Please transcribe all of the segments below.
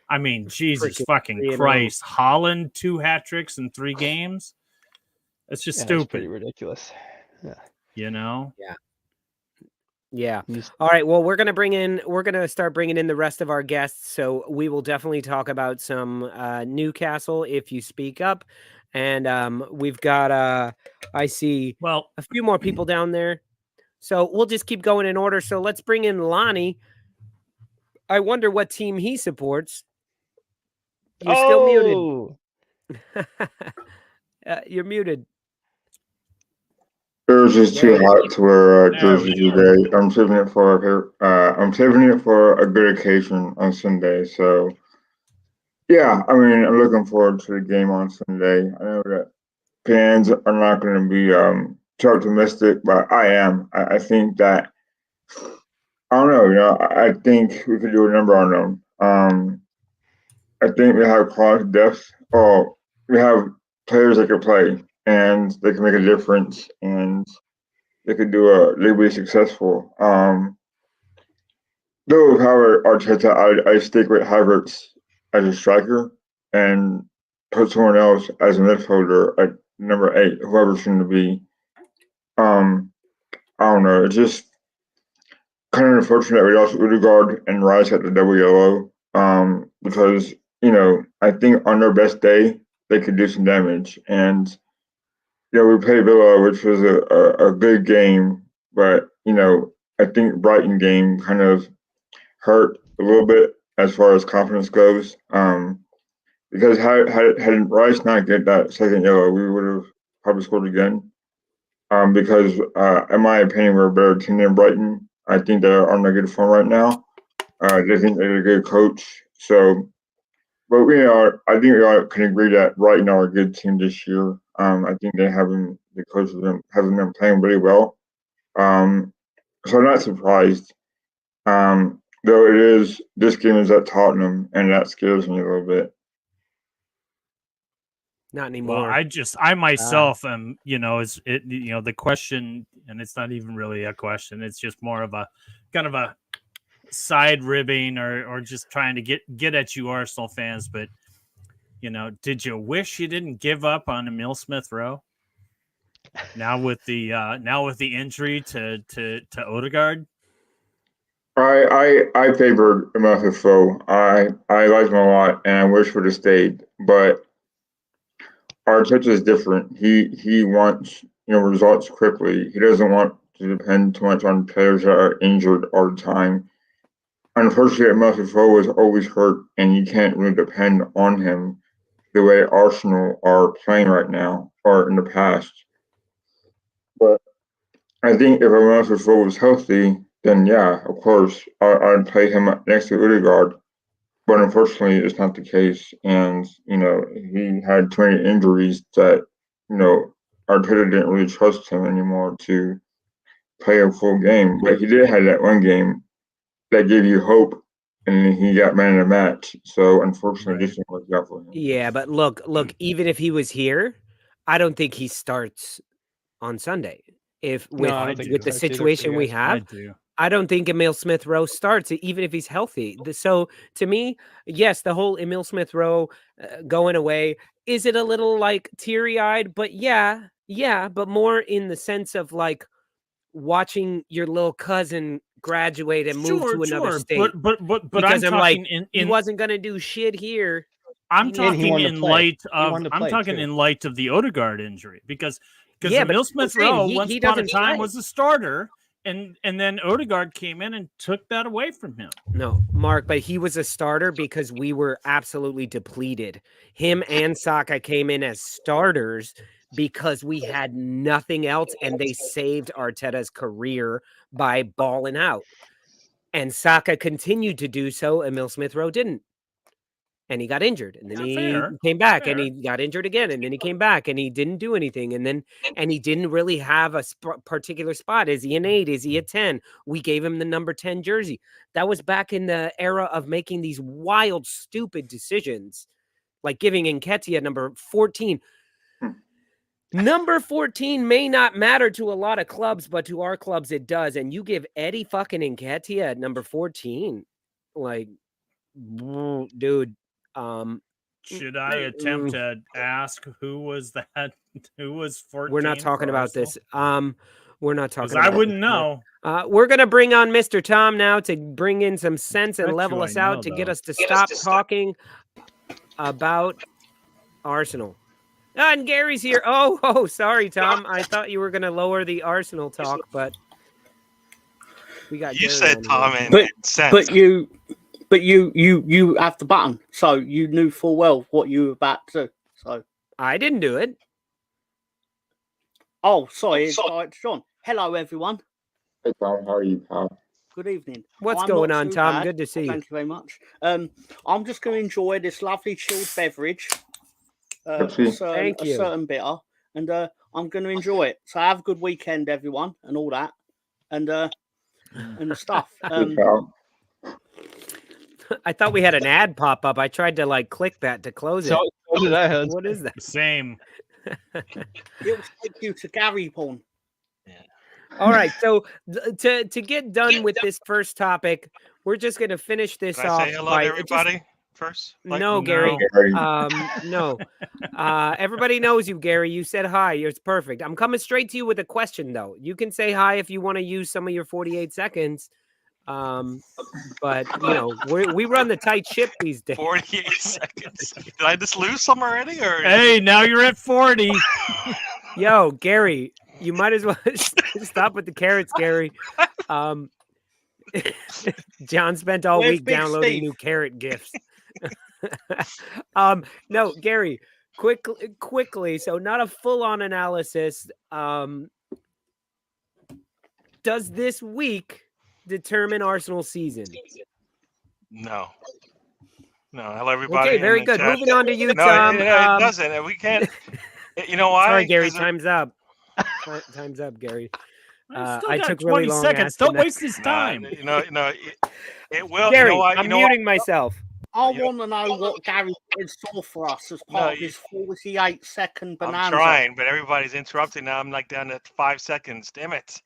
I mean, Jesus Freaking fucking 3-0. Christ. Holland, 2 hat tricks in 3 games. That's just That's stupid. pretty ridiculous. Yeah. You know? Yeah. All right. Well, we're gonna start bringing in the rest of our guests. So we will definitely talk about some Newcastle if you speak up. And we've got I see Well, a few more people down there. So we'll just keep going in order. So let's bring in Lonnie. I wonder what team he supports. You're still muted. You're muted. It was just too hot to wear jersey today. I'm saving it for a good occasion on Sunday. So yeah, I mean, I'm looking forward to the game on Sunday. I know that fans are not going to be too optimistic, but I am. I think that I don't know. I think we could do a number on them. I think we have quality depth. Oh, we have players that can play and they can make a difference and they could they could be successful. Though with Howard Arteta, I stick with Havertz as a striker and put someone else as a midfielder at number 8, whoever it's going to be. I don't know. It's just kind of unfortunate we lost Udegaard and Rice at the double yellow. Because I think on their best day they could do some damage. And we played Villa, which was a good game, but I think Brighton game kind of hurt a little bit as far as confidence goes. Because had Rice not get that second yellow, we would have probably scored again. Because in my opinion, we're a better team than Brighton. I think they're on a good form right now. They think they're a good coach. So, but I think we all can agree that Brighton are a good team this year. I think the coach of them having them playing really well. So I'm not surprised. Though this game is at Tottenham, and that scares me a little bit. Not anymore. Well, I myself am, the question, and it's not even really a question. It's just more of a kind of a side ribbing or just trying to get at you Arsenal fans. But, did you wish you didn't give up on Emile Smith-Rowe? Now with the injury to Odegaard? I favored Emile Smith-Rowe. I like him a lot, and I wish would have stayed. But Arteta is different. He wants results quickly. He doesn't want to depend too much on players that are injured all the time. Unfortunately, Emile Smith-Rowe was always hurt, and you can't really depend on him the way Arsenal are playing right now or in the past. But I think if Emile Smith-Rowe was healthy, then yeah, of course, I'd play him next to Odegaard. But unfortunately, it's not the case. And, he had 20 injuries that, Arteta didn't really trust him anymore to play a full game. But he did have that one game that gave you hope, and he got man of the match. So, unfortunately, this didn't work out for him. Yeah, but look, even if he was here, I don't think he starts on Sunday. With the situation we have, I don't think Emile Smith-Rowe starts, even if he's healthy. So to me, yes, the whole Emile Smith-Rowe going away, is it a little like teary-eyed? But yeah, but more in the sense of like watching your little cousin graduate and move to another state. But because I'm like, he wasn't gonna do shit here. I'm talking in light of the Odegaard injury because Emile Smith-Rowe once upon a time was a starter. And then Odegaard came in and took that away from him. No, Mark, but he was a starter because we were absolutely depleted. Him and Saka came in as starters because we had nothing else, and they saved Arteta's career by balling out. And Saka continued to do so, Emile Smith-Rowe didn't. And he got injured, and then he came back, and he got injured again, and then he came back, and he didn't do anything, and he didn't really have a particular spot. Is he an 8? Is he a 10? We gave him the number 10 jersey. That was back in the era of making these wild, stupid decisions, like giving Nketiah number 14. Number 14 may not matter to a lot of clubs, but to our clubs it does. And you give Eddie fucking Nketiah at number 14, like. dude. Should I attempt to ask who was that? Who was 14? We're not talking about this. We're not talking. Because I wouldn't know. We're gonna bring on Mr. Tom now to bring in some sense and Bet level you us I out know, to get though. us to stop talking about Arsenal. And Gary's here. Oh, sorry, Tom. I thought you were gonna lower the Arsenal talk, but we got. You Gary said on Tom here. and sense. But you have the button, so you knew full well what you were about to do. So I didn't do it. oh, sorry, it's John. Hello, everyone. Hey Tom, how are you, pal? Good evening. What's I'm going not on, too Tom? bad. Good to see you. Thank you very much. I'm just going to enjoy this lovely chilled beverage. Pepsi. Thank A you. certain bitter, and I'm going to enjoy it. So have a good weekend, everyone, and all that, and stuff. Hey, pal. I thought we had an ad pop up. I tried to like click that to close it. So did I. What is that? Same. It will take you to Gary Porn. All right, so to get done with this first topic, we're just going to finish this Can I off say hello by to everybody first? no, No. Gary. Gary. No. Everybody knows you, Gary. You said hi. It's perfect. I'm coming straight to you with a question, though. You can say hi if you want to use some of your 48 seconds. But you know, we run the tight ship these days. 48 seconds. Did I just lose some already? Or Hey, now you're at 40. Yo, Gary, you might as well stop with the carrots, Gary. John spent all Where's week Big downloading Steve? new carrot gifts. No, Gary, quickly. So not a full-on analysis. Does this week determine Arsenal's season? no. Hello, everybody. Okay, in very the good. chat. Moving on to you, No, Tom. it doesn't. We can't. You know why? Sorry, Gary. 'Cause Time's up. Time's up, Gary. Still I got took 20 really long seconds. asking Don't that. waste his time. It will. Gary, You know what? I'm muting myself. I want to know what Gary in store for us as part of his 48-second bonanza. I'm trying, but everybody's interrupting now. I'm like down to 5 seconds. Damn it.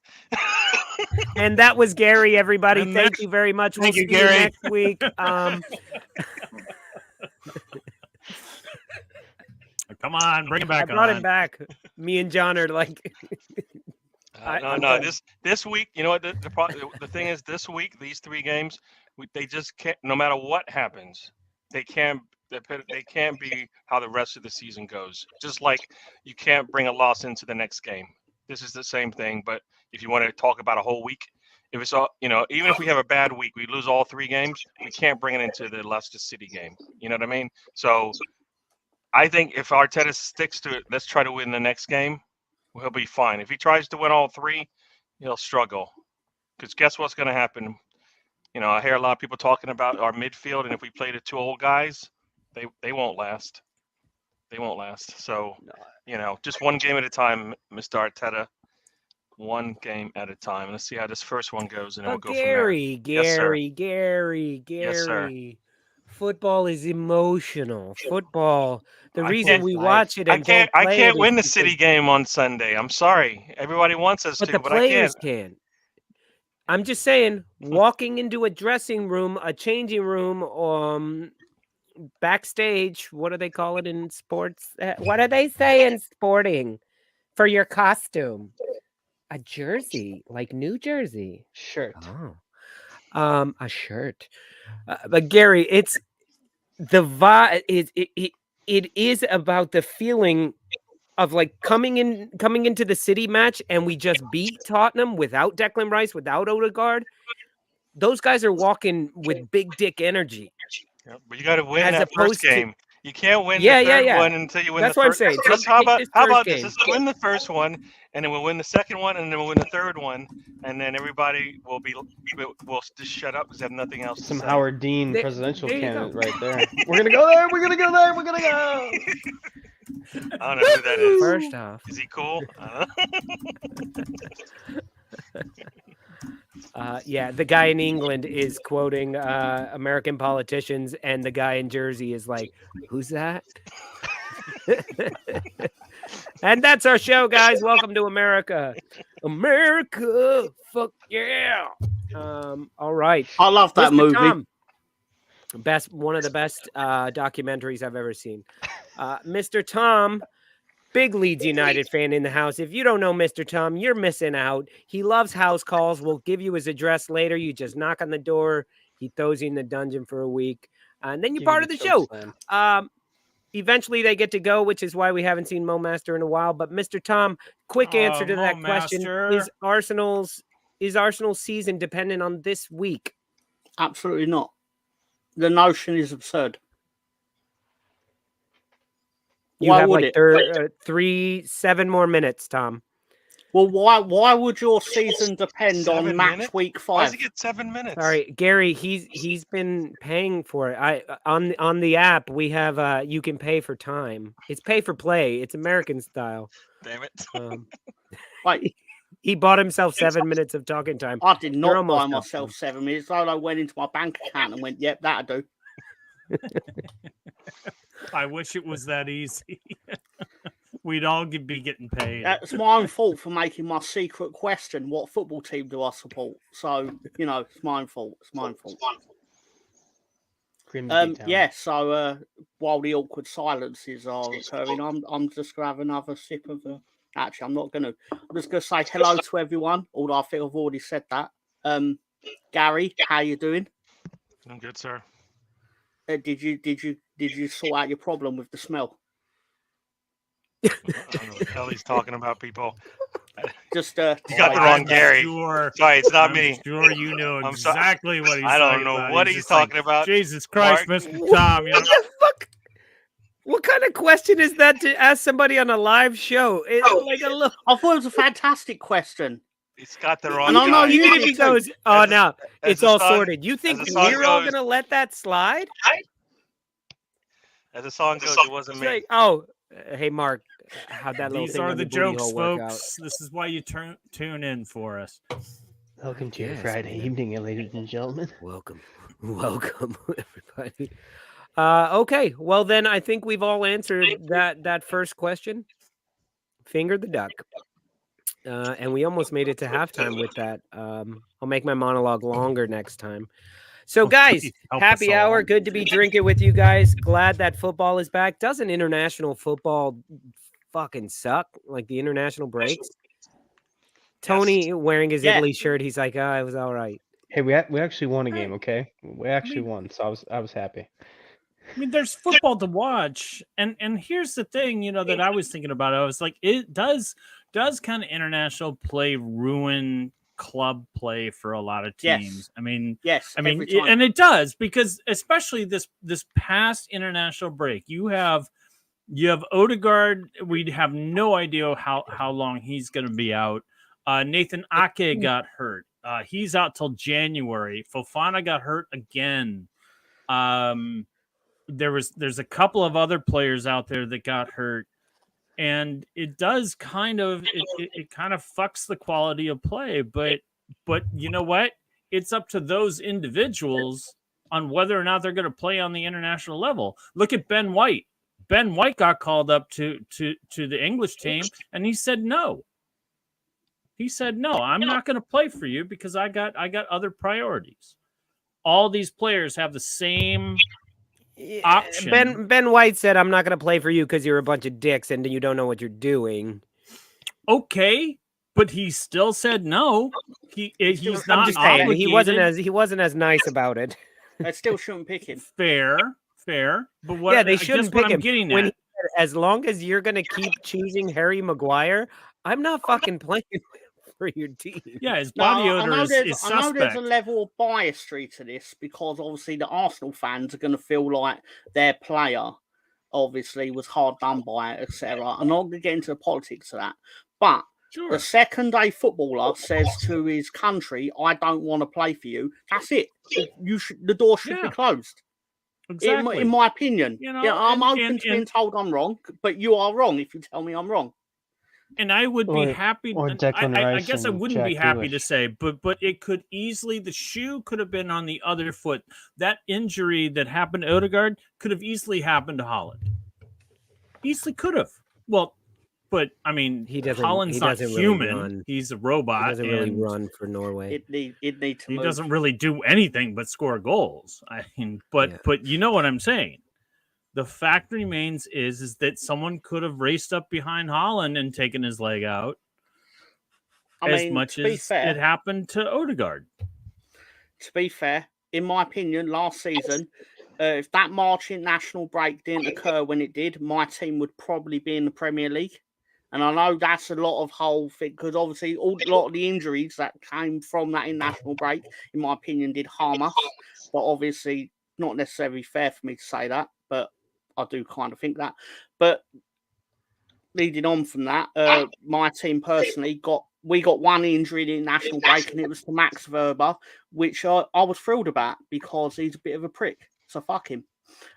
And that was Gary, everybody. And Thank you very much. Thank We'll you, see Gary. next week. Come on, bring it back I brought on. him back. Me and John are like, No. This week, you know what? The thing is, this week, these 3 games, they just can't. No matter what happens, they can't be how the rest of the season goes. Just like you can't bring a loss into the next game. This is the same thing. But if you want to talk about a whole week, if it's all, even if we have a bad week, we lose all 3 games, we can't bring it into the Leicester City game. You know what I mean? So I think if Arteta sticks to it, let's try to win the next game. He'll be fine. If he tries to win all 3, he'll struggle. Because guess what's going to happen? I hear a lot of people talking about our midfield, and if we play the 2 old guys, they won't last. They won't last. So, just one game at a time, Mr. Arteta. One game at a time. Let's see how this first one goes, and then we'll go from there. Gary. Yes, sir. Football is emotional. Football. The I reason can't- we watch it I and can't. don't I play can't it win the is City because- game on Sunday. I'm sorry. Everybody wants us but to, the but I can't. players can. I'm just saying, walking into a dressing room, a changing room, backstage. What do they call it in sports? What do they say in sporting for your costume? A jersey, like New Jersey. Shirt. Oh, a shirt. But Gary, it's the vibe. It is about the feeling of like coming into the City match, and we just beat Tottenham without Declan Rice, without Odegaard. Those guys are walking with big dick energy. Yeah, but you got to win As that opposed first to- game. You can't win Yeah, the third yeah. one until you win That's the what I'm first. saying. Let's- Take- how take about this how first about game. this? Let's win the first one, and then we'll win the second one, and then we'll win the third one, and then everybody will just shut up because they have nothing else to Some say. Howard Dean There- presidential there you candidate go. right there. We're gonna go there. We're gonna go there. We're gonna go. I don't know who that is. First off, Is he cool? yeah, the guy in England is quoting American politicians, and the guy in Jersey is like, "Who's that?" And that's our show, guys. Welcome to America. America, fuck yeah. All right. I love that Mr. movie. Tom. One of the best documentaries I've ever seen. Mr. Tom, big Leeds United fan in the house. If you don't know Mr. Tom, you're missing out. He loves house calls. We'll give you his address later. You just knock on the door. He throws you in the dungeon for a week. And then you're part of the show. Eventually they get to go, which is why we haven't seen Mo Master in a while. But Mr. Tom, quick answer to that question. Is Arsenal's season dependent on this week? Absolutely not. The notion is absurd. You Why have would like 7 more minutes, Tom. Well, why would your season depend on 7 match minutes? week 5? Why does he get 7 minutes? Sorry, Gary. He's been paying for it. On the app we have you can pay for time. It's pay for play. It's American style. Damn it. Right. He bought himself 7 minutes of talking time. I did You're not buy almost up, myself 7 minutes. I went into my bank account and went, "Yep, that'll do." I wish it was that easy. We'd all be getting paid. It's my own fault for making my secret question: what football team do I support? So it's my own fault. It's my own fault. Yeah. So while the awkward silences are occurring, I'm just gonna have another sip of the. Actually, I'm not gonna. I'm just gonna say hello to everyone. Although I think I've already said that. Gary, how you doing? I'm good, sir. Did you sort out your problem with the smell? I don't know what the hell he's talking about, people. Just you got the wrong Gary. Sure, sorry, it's not me. Sure, you know I'm exactly what he's. I don't talking know about. what he's talking about. Jesus Christ, Mark. Mr. Tom. You know? What the fuck? What kind of question is that to ask somebody on a live show? I thought it was a fantastic question. He's got the wrong. And I know guy. you Even if he goes, "Oh, no, it's all song- sorted." You think as the song we're all goes- gonna let that slide? As the song goes, it wasn't It's me. like, oh, hey, Mark, how'd that little These thing are on the your booty jokes, hole work out? folks. This is why you tune in for us. Welcome to your Yes, Friday man. evening, ladies and gentlemen. Welcome, everybody. Okay, well then I think we've all answered that first question. Finger the duck. And we almost made it to halftime with that. I'll make my monologue longer next time. So, guys, Please help happy us all. hour. Good to be drinking with you guys. Glad that football is back. Doesn't international football fucking suck? Like the international breaks? Tony wearing his Italy shirt. He's like, it was all right. Hey, we actually won a game, okay? We actually won, so I was happy. I mean, there's football to watch, and here's the thing, that I was thinking about. I was like, it does kind of international play ruin club play for a lot of teams. Yes. I mean, and it does, because especially this past international break, you have Odegaard. We have no idea how long he's going to be out. Nathan Ake got hurt. He's out till January. Fofana got hurt again. There's a couple of other players out there that got hurt, and it does kind of it kind of fucks the quality of play. But you know what? It's up to those individuals on whether or not they're going to play on the international level. Look at Ben White. Ben White got called up to the English team, and he said no. He said no. I'm not going to play for you because I got other priorities. All these players have the same option. Ben White said, "I'm not going to play for you because you're a bunch of dicks and you don't know what you're doing." Okay, but he still said no. He's not. I'm just saying, obligated. he wasn't as nice about it. I still shouldn't pick him. Fair. But what? Yeah, they shouldn't pick him. Getting when at. he said, as long as you're going to keep choosing Harry Maguire, I'm not fucking playing for your team. Yeah, his body odor is suspect. I know there's a level of biasry to this, because obviously the Arsenal fans are going to feel like their player obviously was hard done by, etc. I'm not going to get into the politics of that. But the second a footballer says to his country, "I don't want to play for you," that's it. The door should be closed. Exactly. In my opinion. I'm open to being told I'm wrong, but you are wrong if you tell me I'm wrong. And I would be happy. I guess I and wouldn't be Jack happy Grealish. to say, but it could easily, the shoe could have been on the other foot. That injury that happened to Odegaard could have easily happened to Haaland. Easily could have. Well, but I mean, He doesn't. Holland's He not doesn't really human. run. He's a He robot. doesn't really and run for Norway. It need to He move. doesn't really do anything but score goals. I mean, but you know what I'm saying. The fact remains is that someone could have raced up behind Holland and taken his leg out. As much as it happened to Odegaard. To be fair, in my opinion, last season, if that March international break didn't occur when it did, my team would probably be in the Premier League. And I know that's a lot of whole thing because obviously a lot of the injuries that came from that international break, in my opinion, did harm us. But obviously, not necessarily fair for me to say that, but I do kind of think that. But leading on from that, my team personally got one injury in the national break, and it was to Max Verber, which I was thrilled about because he's a bit of a prick. So fuck him.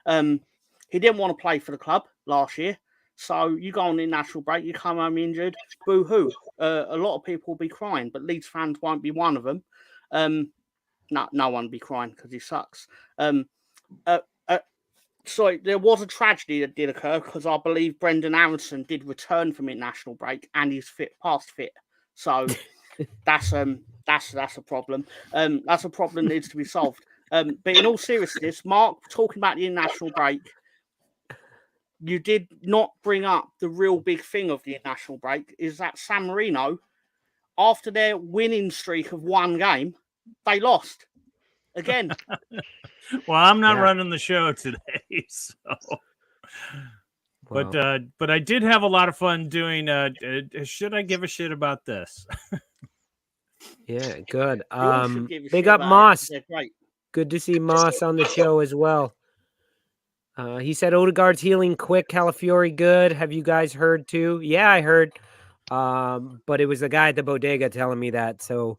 He didn't want to play for the club last year. So you go on the national break, you come home injured, boo-hoo. A lot of people will be crying, but Leeds fans won't be one of them. No one will be crying because he sucks. Sorry, there was a tragedy that did occur because I believe Brendan Aronson did return from international break and he's past fit. So that's a problem. That's a problem that needs to be solved. But in all seriousness, Mark, talking about the international break, you did not bring up the real big thing of the international break is that San Marino, after their winning streak of one game, they lost again. Well, I'm not running the show today, so. Wow. But I did have a lot of fun doing. Should I give a shit about this? Yeah, good. Big up Moss. Yeah, great. Good to see Moss on the show as well. He said Odegaard's healing quick. Calafiori good. Have you guys heard too? Yeah, I heard. But it was the guy at the bodega telling me that. So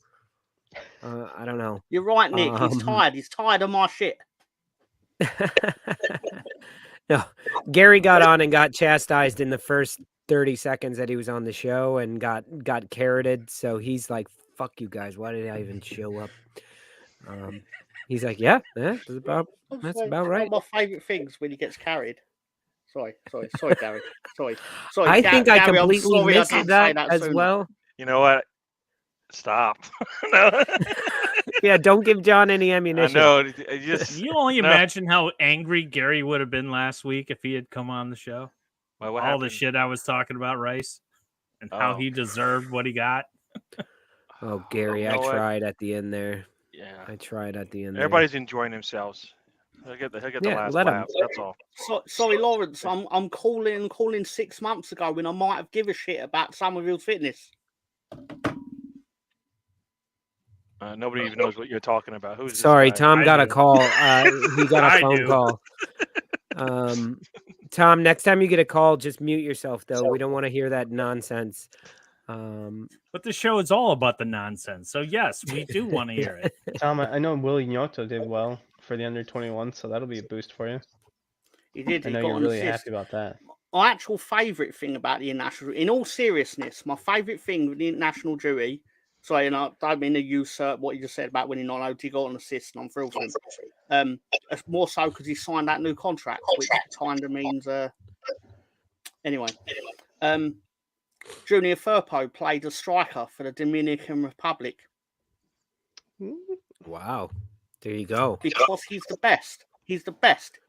I don't know. You're right, Nick. He's tired. He's tired of my shit. No, Gary got on and got chastised in the first 30 seconds that he was on the show and got carroted. So he's like, "Fuck you guys! Why did I even show up?" He's like, "Yeah, that's about right." One of my favourite things when he gets carried. Sorry, Gary. Sorry. I think I completely missed that as well. You know what? Stop. No. Yeah, don't give John any ammunition. No, you only imagine how angry Gary would have been last week if he had come on the show. Well, all happened? The shit I was talking about Rice and how he deserved what he got. Oh, Gary, I tried at the end there. Yeah, I tried at the end. Everybody's enjoying themselves. He'll get the last laugh. That's all. Sorry, Lawrence. I'm calling 6 months ago when I might have given a shit about Somerville's fitness. Nobody even knows what you're talking about. Who's Sorry, Tom got a call. He got a phone call. Tom, next time you get a call, just mute yourself, though. We don't want to hear that nonsense. But the show is all about the nonsense. So, yes, we do want to hear it. Tom, I know Willie Gnotto did well for the under-21, so that'll be a boost for you. He did. I know you're really happy about that. My actual favourite thing about the international, in all seriousness, my favourite thing with the international duty. Sorry, and I don't mean to usurp what you just said about winning on OT, got an assist, and I'm thrilled for him. It's more so because he signed that new contract, which kind of means. Anyway, Junior Firpo played a striker for the Dominican Republic. Wow, there you go. Because he's the best. He's the best.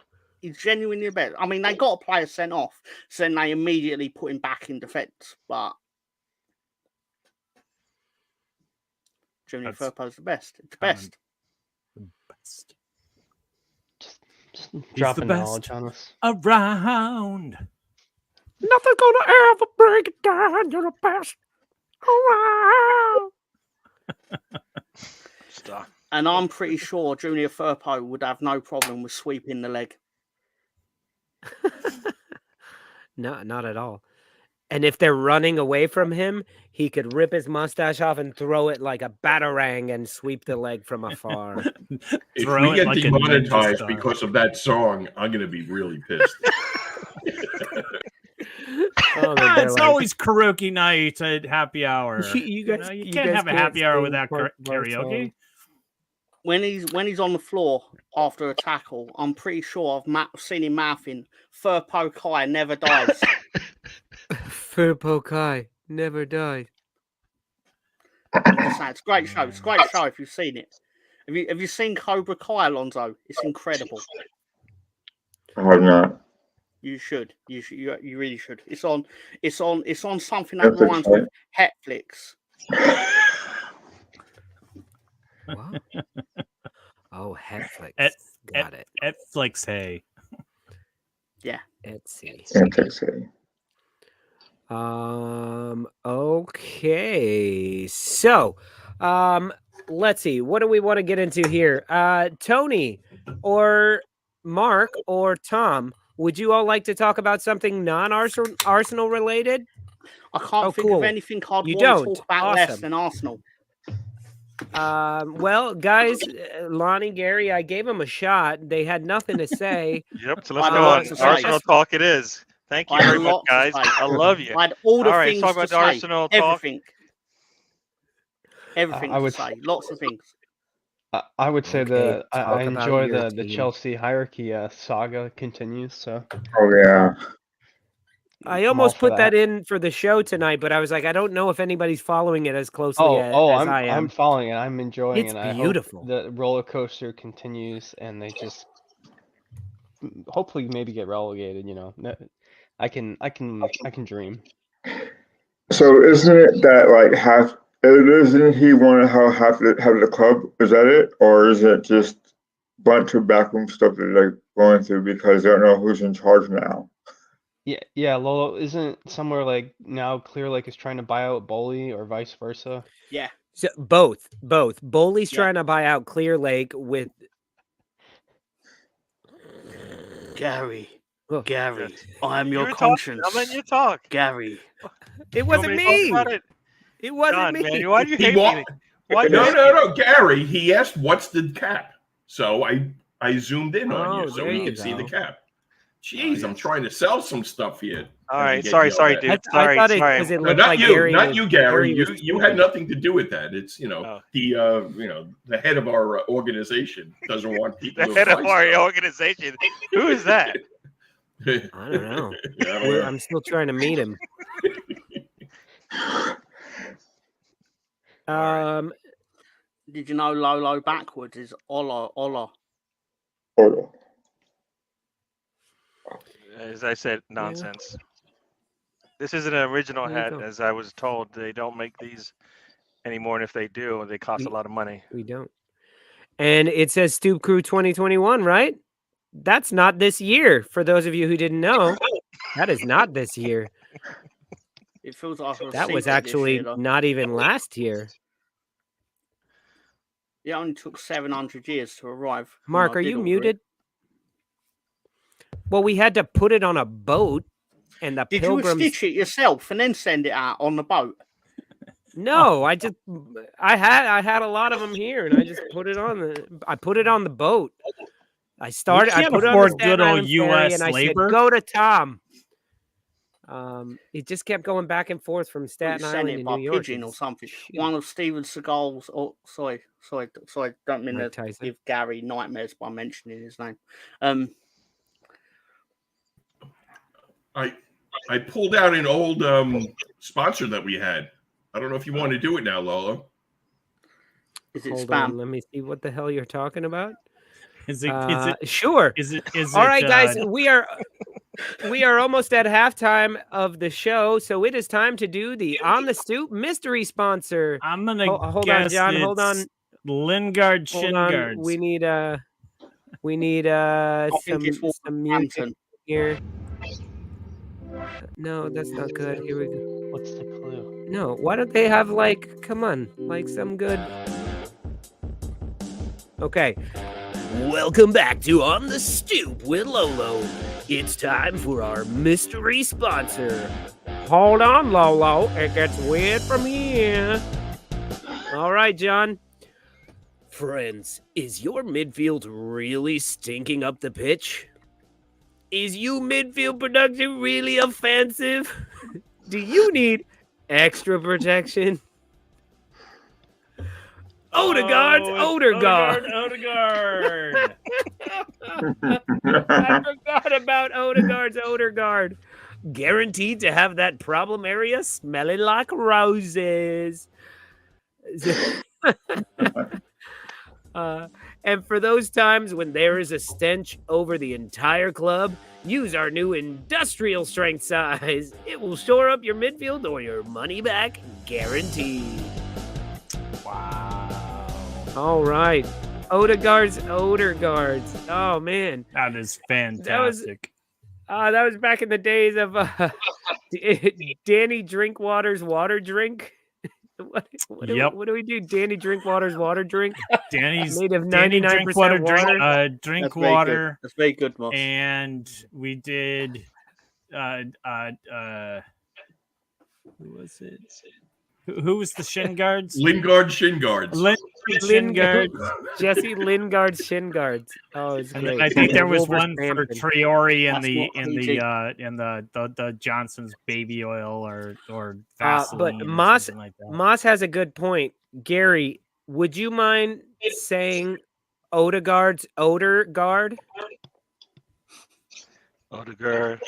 He's genuinely the best. I mean, they got a player sent off, so then they immediately put him back in defence, but. Junior Firpo's the best. It's the best. The best. Just dropping knowledge on us. Around. Nothing's gonna ever break it down. You're the best around. Stop. And I'm pretty sure Junior Firpo would have no problem with sweeping the leg. No, not at all. And if they're running away from him, he could rip his mustache off and throw it like a batarang and sweep the leg from afar. If we get demonetized because of that song, I'm going to be really pissed. It's always karaoke night at happy hour. You can't have a happy hour without karaoke. When he's on the floor after a tackle, I'm pretty sure I've seen him mouthing, Firpo Kai never dies. Firpo Kai never died. I'm just saying, it's a great show. It's a great show if you've seen it. Have you seen Cobra Kai, Alonso? It's incredible. I have not. You should. You really should. It's on something that Netflix, reminds me of Netflix. What? Oh, Netflix. Got it. Netflix, hey. Yeah. Etsy. Netflix. Okay. So, let's see. What do we want to get into here? Tony or Mark or Tom, would you all like to talk about something non-Arsenal related? I can't think of anything I'd want to talk about less than Arsenal. Well, guys, Lonnie, Gary, I gave them a shot. They had nothing to say. Yep. So let's go on. Arsenal talk it is. Thank you very much, guys. I love you. I had all the things talk about to say. Arsenal talk. Everything to say. Lots of things. I would say I enjoy the team. Chelsea hierarchy saga continues. So. Oh yeah. I almost put that in for the show tonight, but I was like, I don't know if anybody's following it as closely as I am. I'm following it. I'm enjoying it. It's beautiful. I hope the roller coaster continues, and they just hopefully maybe get relegated. You know, I can dream. So isn't it that like isn't he want to have the club? Is that it, or is it just bunch of backroom stuff that they're going through because they don't know who's in charge now? Yeah, Lolo, isn't somewhere like now Clear Lake is trying to buy out Bowley or vice versa? Yeah. So both. Bowley's trying to buy out Clear Lake with Gary, I am your conscience. I'm letting you talk. Gary. It wasn't me. It wasn't me. Man, why do you hate me? No, Gary. He asked, "What's the cap?" So I zoomed in on you so we could see the cap. Jeez, I'm trying to sell some stuff here. All right, sorry, dude. I thought it looked like Gary. Not you, Gary. You had nothing to do with that. It's the head of our organization doesn't want people. The head of our organization. Who is that? I don't know. I'm still trying to meet him. Did you know Lolo backwards is Ola? As I said, nonsense. This isn't an original hat, as I was told. They don't make these anymore, and if they do, they cost a lot of money. We don't. And it says Stoop Crew 2021, right? That's not this year. For those of you who didn't know, that is not this year. It feels like that was actually not even last year. It only took 700 years to arrive. Mark, are you muted? Well, we had to put it on a boat, and the pilgrims... Did you stitch it yourself and then send it out on the boat? No, I had a lot of them here, and I just put it on the boat. I put it on the good old U.S. labor. Said, go to Tom. It just kept going back and forth from Staten Island to New York. Pigeon or something. One of Steven Seagal's. Oh, sorry. Don't mean to give Gary nightmares by mentioning his name. I pulled out an old sponsor that we had. I don't know if you want to do it now, Lolo. Is it Hold spam? On, let me see what the hell you're talking about. Is it sure? Is it all right, guys? We are almost at halftime of the show, so it is time to do the On the Stoop mystery sponsor. I'm gonna hold on, John. Hold on. Lingard Shingards. We need some music here. No, that's not good. Here we go. What's the clue? No, why don't they have come on, some good. Okay. Welcome back to On the Stoop with Lolo. It's time for our mystery sponsor. Hold on, Lolo. It gets weird from here. All right, John. Friends, is your midfield really stinking up the pitch? Is you midfield production really offensive? Do you need extra protection? Odegaard. I forgot about Odegaard's Odegaard. Guaranteed to have that problem area smelling like roses. And for those times when there is a stench over the entire club, use our new industrial strength size. It will shore up your midfield or your money back guaranteed. Wow. All right. Odegaard's Odor Guards. Oh, man. That is fantastic. That was back in the days of Danny Drinkwater's water drink. What do we do? Danny Drinkwater's water drink. Danny's made of 99% water. Drink water. That's very good, Moss. And we did. Who was it? Who was the shin guards? Lingard shin guards. Shin guards. Jesse Lingard's shin guards. Oh, it's And great. then I think there was one Wolverhampton. for Traore That's in the Johnson's baby oil or Vaseline. But or Moss something like that. Moss has a good point. Gary, would you mind saying Odegaard's Odor Guard? Odegaard.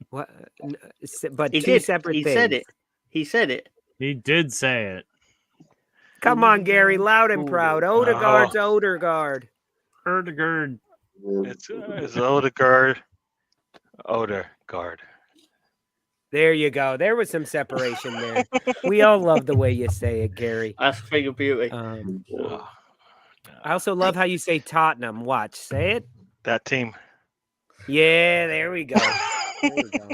What? But He two did. separate He things. said it. He said it. He did say it. Come on, Gary, loud and proud. Odegaard's Odor Guard. Odegaard. It's Odegaard. There you go. There was some separation there. We all love the way you say it, Gary. That's a thing of beauty. I also love how you say Tottenham. Watch. Say it. That team. Yeah, there we go. There we go.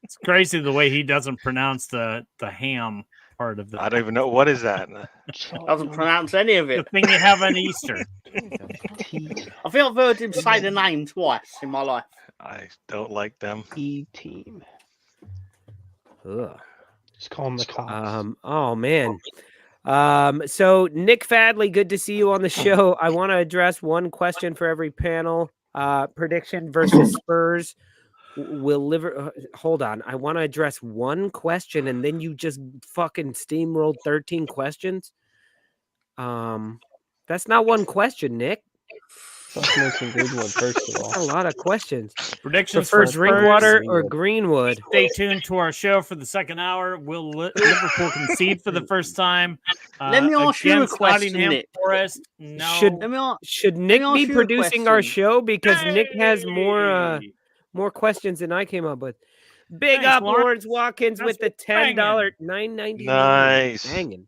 It's crazy the way he doesn't pronounce the ham part of the. I don't even know what is that. Doesn't pronounce any of The it. thing you have on Easter. I think I've heard him say the name twice in my life. I don't like them. E-team. Ugh. Just call them the cops. Oh man. So Nick Fadley, good to see you on the show. I want to address one question for every panel. Prediction versus Spurs. Will Liverpool hold on? I want to address one question, and then you just fucking steamrolled 13 questions. That's not one question, Nick. Let's make some good one first of all. That's a lot of questions. Predictions For for Drinkwater Spurs. or Greenwood? Stay tuned to our show for the second hour. Will Liverpool concede for the first time? Let me ask you a against question, Nottingham Nick. Forest? No. Should Nick ask be you a producing our question. show because Nick has Hey! more questions than I came up with. Big Thanks, up, Lawrence. Lawrence Watkins, That's with the $10 $9.99. Nice. Hanging.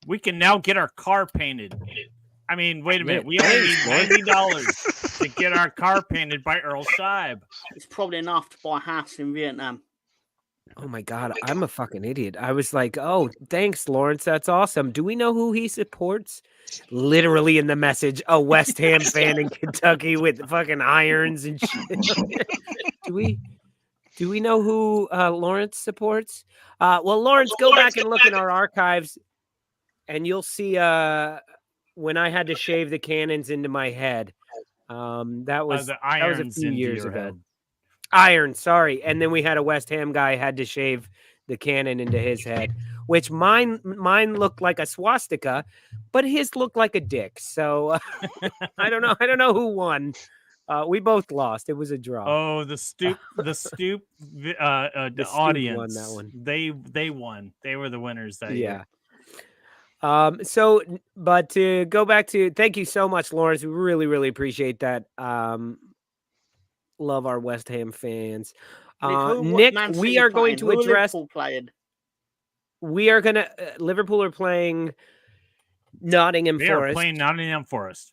We can now get our car painted. I mean, wait a minute. We only need thanks, $90 to get our car painted by Earl Scheib. It's probably enough to buy a house in Vietnam. Oh my god, I'm a fucking idiot. I was like, "Oh, thanks, Lawrence. That's awesome." Do we know who he supports? Literally in the message, a West Ham fan in Kentucky with fucking irons and shit. Do we know who Lawrence supports? Well, Lawrence, go back and look in our archives, and you'll see when I had to shave the cannons into my head. That was The a irons few into years your ago. head. Iron, sorry. And then we had a West Ham guy had to shave the cannon into his head, which mine looked like a swastika, but his looked like a dick. So I don't know who won. We both lost. It was a draw. Oh, the stoop Stoop audience won that one. They won. They were the winners that Yeah. year. So, but to go back to, thank you so much, Lawrence. We really, really appreciate that. Love our West Ham fans. Nick, we are going to address. We are going to. Liverpool are playing Nottingham They are Forest. playing Nottingham Forest.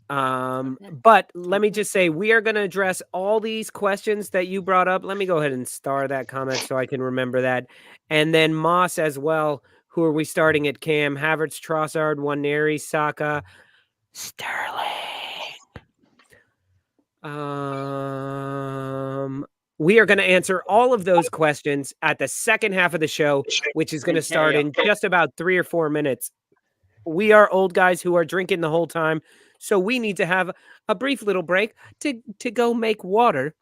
But let me just say, we are going to address all these questions that you brought up. Let me go ahead and star that comment so I can remember that. And then Moss as well. Who are we starting at? Cam, Havertz, Trossard, Waneri, Saka, Sterling. We are going to answer all of those questions at the second half of the show, which is going to start in just about 3 or 4 minutes. We are old guys who are drinking the whole time, so we need to have a brief little break to go make water.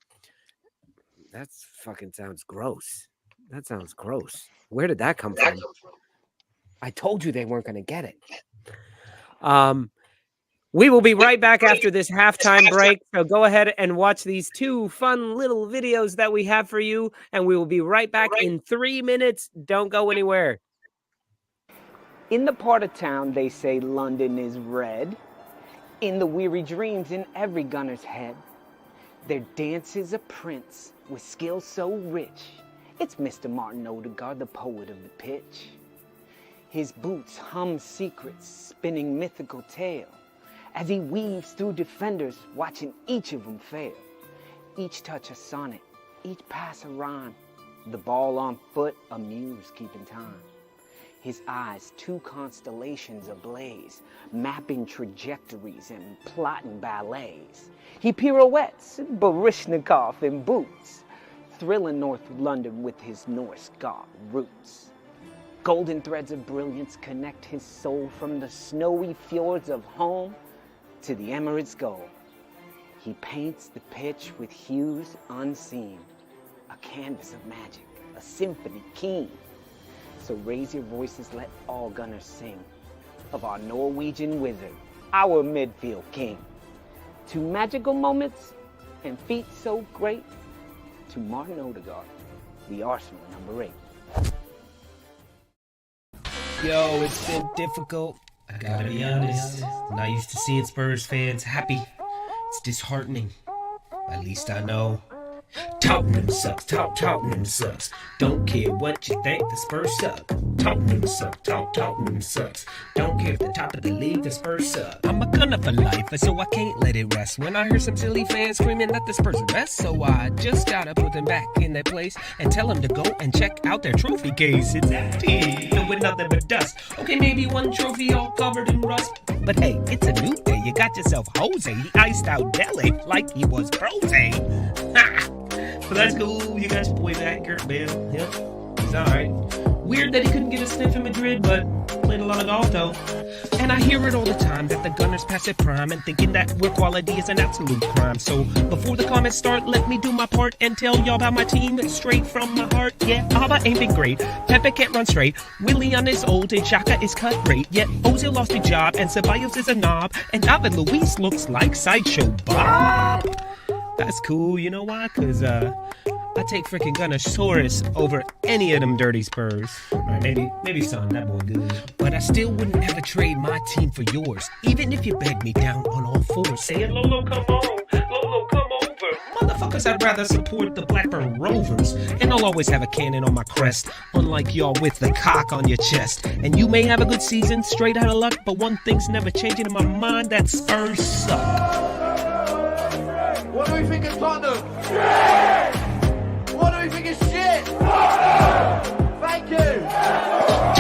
That fucking sounds gross. That sounds gross. Where did that come from? I told you they weren't going to get it. We will be right back after this halftime break. So go ahead and watch these 2 fun little videos that we have for you. And we will be right back in 3 minutes. Don't go anywhere. In the part of town, they say London is red. In the weary dreams in every gunner's head, there dances a prince with skill so rich. It's Mr. Martin Odegaard, the poet of the pitch. His boots hum secrets, spinning mythical tale, as he weaves through defenders, watching each of them fail. Each touch a sonnet, each pass a rhyme, the ball on foot, a muse keeping time. His eyes, 2 constellations ablaze, mapping trajectories and plotting ballets. He pirouettes, Baryshnikov in boots, thrilling North London with his Norse god roots. Golden threads of brilliance connect his soul from the snowy fjords of home to the Emirates gold. He paints the pitch with hues unseen, a canvas of magic, a symphony keen. So raise your voices, let all gunners sing of our Norwegian wizard, our midfield king. 2 magical moments and feats so great, to Martin Odegaard, the Arsenal number 8. Yo, it's been difficult. I gotta be honest. Not used to seeing Spurs fans happy. It's disheartening. At least I know. Tottenham sucks, Tottenham sucks. Don't care what you think, the Spurs suck. Tottenham sucks, Tottenham sucks. Don't care if the top of the league, the Spurs suck. I'm a gunner for life, so I can't let it rest. When I hear some silly fans screaming that the Spurs are best, so I just gotta put them back in their place and tell them to go and check out their trophy case. It's empty, filled with nothing but dust. Okay, maybe 1 trophy all covered in rust. But hey, it's a new day. You got yourself Jose. He iced out Dele like he was Prozane. Ha! But that's cool. You got your boy back, Kurt Bale. Yep, he's alright. Weird that he couldn't get a sniff in Madrid, but played a lot of golf though. And I hear it all the time that the Gunners pass their prime and thinking that we're quality is an absolute crime. So before the comments start, let me do my part and tell y'all about my team straight from my heart. Yeah, Alba ain't been great. Pepe can't run straight. Willian is old and Xhaka is cut rate. Yet Ozil lost his job and Ceballos is a knob. And David Luiz looks like Sideshow Bob. That's cool, you know why? Cause I take freaking Gunnersaurus over any of them dirty Spurs. Right, maybe Son, that boy good. But I still wouldn't ever trade my team for yours, even if you begged me down on all fours. Saying, Lolo, come on, Lolo, come over. Motherfuckers, I'd rather support the Blackburn Rovers. And I'll always have a cannon on my crest, unlike y'all with the cock on your chest. And you may have a good season, straight out of luck, but one thing's never changing in my mind, that Spurs suck. What do we think of Tottenham? Shit! What do we think of shit? Thank you!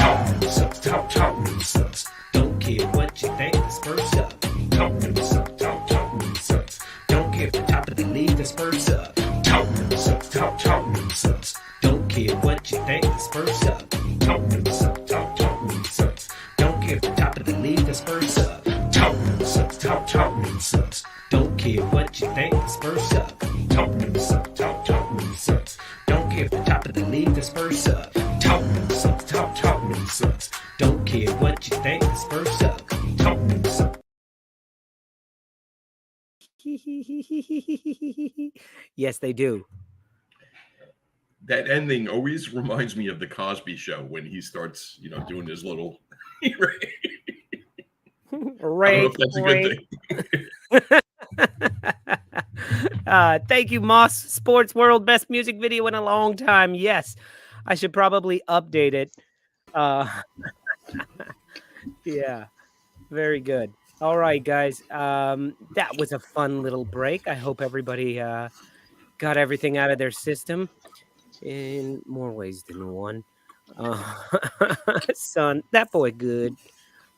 Tottenham sucks, Tottenham sucks. Don't care what you think, the Spurs suck. Tottenham sucks, Tottenham sucks. Don't care if the top of the league, the Spurs suck. Tottenham sucks, Tottenham sucks. Don't care what you think, the Spurs suck. Tottenham sucks, Tottenham sucks. Don't care if the top of the league, the Spurs suck. Tottenham sucks, Tottenham sucks. Don't care what you think, the Spurs suck. Tottenham sucks, Tottenham sucks. Don't care if the top of the league, the Spurs suck. Tottenham sucks, Tottenham sucks. Don't care what you think, the Spurs suck. Tottenham sucks. Yes, they do. That ending always reminds me of the Cosby Show when he starts, doing his little. Right. That's a good thing. Thank you, Moss. Sports World, best music video in a long time. Yes, I should probably update it. Yeah, very good. All right, guys. That was a fun little break. I hope everybody got everything out of their system in more ways than one. Son, that boy good.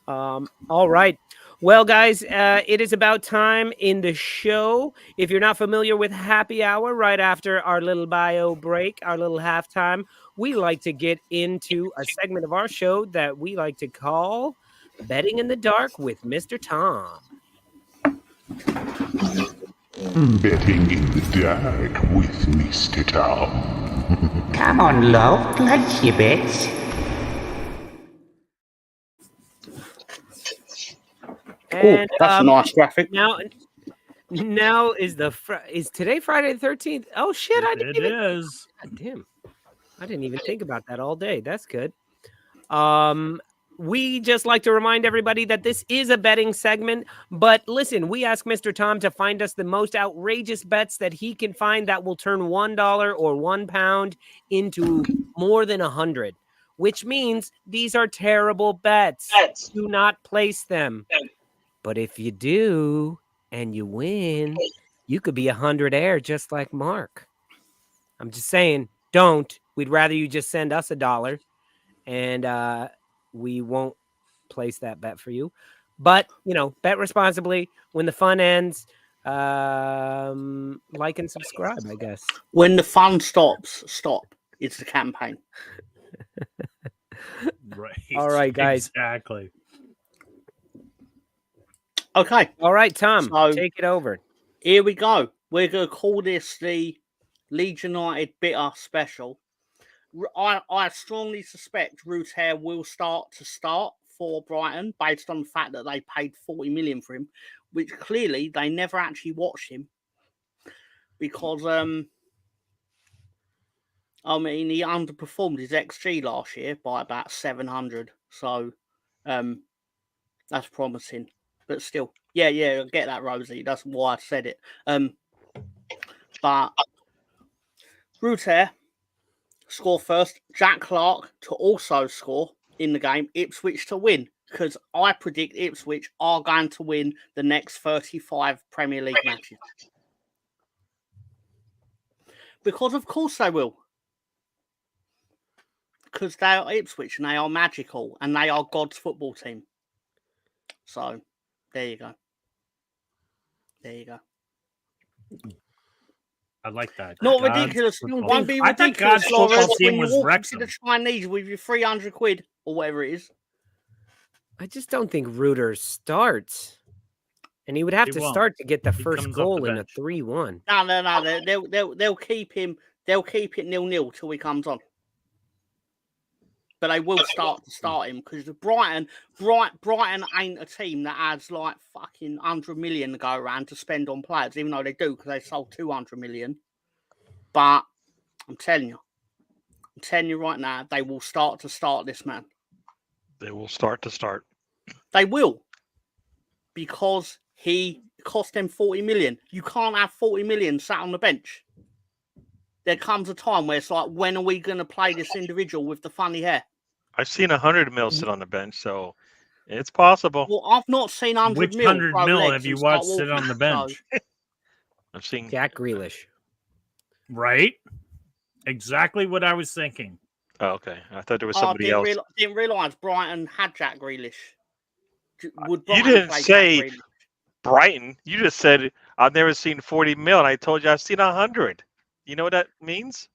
All right. Well, guys, it is about time in the show. If you're not familiar with Happy Hour, right after our little bio break, our little halftime, we like to get into a segment of our show that we like to call Betting in the Dark with Mr. Tom. Betting in the Dark with Mr. Tom. Come on, love, place your bets. And that's a nice graphic. Now is is today Friday the 13th? Oh shit! It is. God damn! I didn't even think about that all day. That's good. We just like to remind everybody that this is a betting segment, but listen, we ask Mr. Tom to find us the most outrageous bets that he can find that will turn $1 or £1 into more than 100, which means these are terrible bets. Do not place them. But if you do and you win, you could be 100 air just like Mark. I'm just saying, don't. We'd rather you just send us $1 and we won't place that bet for you. But, bet responsibly. When the fun ends, like and subscribe, I guess. When the fun stops, stop. It's the campaign. Right. All right, guys. Exactly. Okay. All right, Tom, take it over. Here we go. We're going to call this the Leeds United Bitter Special. I strongly suspect Ruter will start for Brighton based on the fact that they paid 40 million for him, which clearly they never actually watched him because he underperformed his XG last year by about 700. So that's promising. But still, yeah, I get that, Rosie. That's why I said it. But Ruter score first, Jack Clark to also score in the game, Ipswich to win, because I predict Ipswich are going to win the next 35 Premier League matches. Because of course they will. Because they are Ipswich and they are magical and they are God's football team. So, there you go. There you go. I like that. Not God's ridiculous. football. Won't be I thought ridiculous, God's football Lawrence, team when was you walk Wrexham. into the Chinese with your 300 quid or whatever it is. I just don't think Ruter starts. And he would have He to won't. start to get the He first comes off goal the in a bench. 3-1. No. They'll keep him. They'll keep it 0-0 till he comes on. But they will start him because Brighton ain't a team that has like fucking 100 million to go around to spend on players, even though they do because they sold 200 million. But I'm telling you right now, they will start this man. They will start. They will. Because he cost them 40 million. You can't have 40 million sat on the bench. There comes a time where it's like, when are we going to play this individual with the funny hair? I've seen 100 mil sit on the bench, so it's possible. Well, I've not seen 100 Which mil. 100 throw mil legs have you and start watched sit walking, on the so- bench? I've seen Jack Grealish. Right? Exactly what I was thinking. Oh, okay. I thought there was I somebody else. didn't realise Brighton had Jack Grealish. Would You Brighton didn't play Jack say Grealish? Brighton. You just said I've never seen 40 mil, and I told you I've seen 100. You know what that means?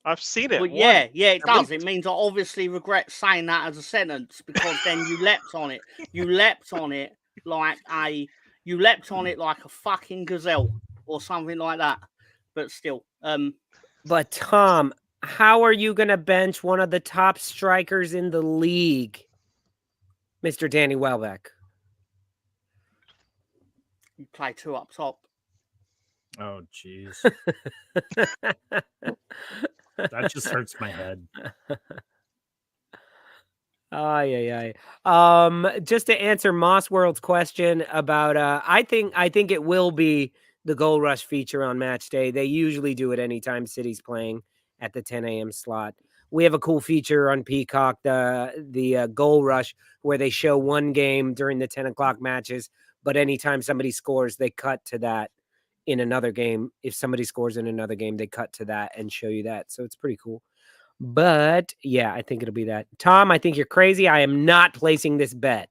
I've seen it. Well, yeah, it at does. least. It means I obviously regret saying that as a sentence because then you leapt on it. You leapt on it like a fucking gazelle or something like that. But still, But Tom, how are you going to bench one of the top strikers in the league, Mr. Danny Welbeck? you play two up top. Oh, jeez. That just hurts my head. Just to answer Moss World's question about, I think it will be the goal rush feature on match day. They usually do it anytime City's playing at the 10 a.m. slot. We have a cool feature on Peacock, the goal rush, where they show one game during the 10 o'clock matches, but anytime somebody scores, they cut to that in another game. If somebody scores in another game, they cut to that and show you that. So it's pretty cool. But yeah, I think it'll be that. Tom, I think you're crazy. I am not placing this bet.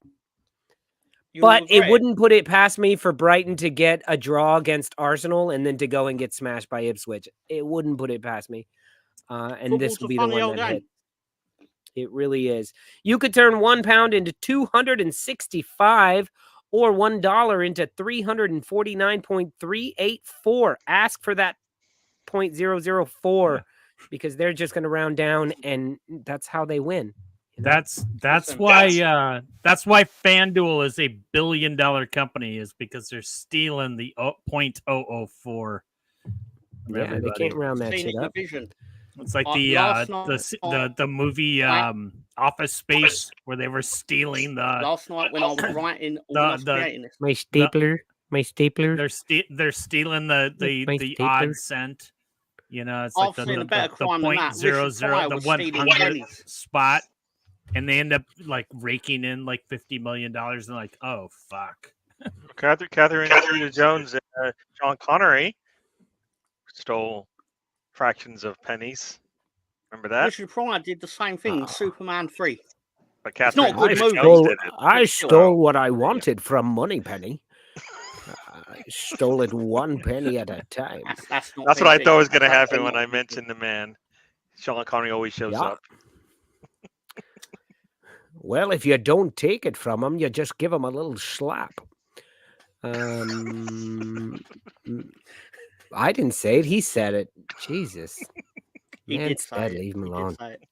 But it wouldn't put it past me for Brighton to get a draw against Arsenal and then to go and get smashed by Ipswich. It wouldn't put it past me. And this will be the one that hit. It really is. You could turn £1 into 265 or $1 into 349.384. Ask for that 0.004 because they're just going to round down and that's how they win. That's Listen, why FanDuel is $1 billion company, is because they're stealing the 0.004 from Yeah, they everybody. can't round that seen shit it in up. the vision. It's like Last night, the movie Office Space, where they were stealing the last night when I was writing, when I was creating this, My stapler. they're stealing the My odd stapler. cent. You know, it's I've like seen a the better crime than that. Richard 0.00, Pryor the was stealing 100th pennies. spot, and they end up like raking in like $50 million, and like, oh fuck. Catherine Zeta-Jones and Sean Connery stole fractions of pennies. Remember that? Richard Pryor did the same thing in Superman 3. But It's not a Catherine good movie. Zeta-Jones did it. I stole what I wanted from Moneypenny. I stole it 1 penny at a time. That's not That's what I PC. thought was going to That's happen when not I PC. mentioned the man. Sean Connery always shows Yeah. up. Well, if you don't take it from him, you just give him a little slap. I didn't say it. He said it. Jesus. He Man did say said, it. leave him He did alone. say it.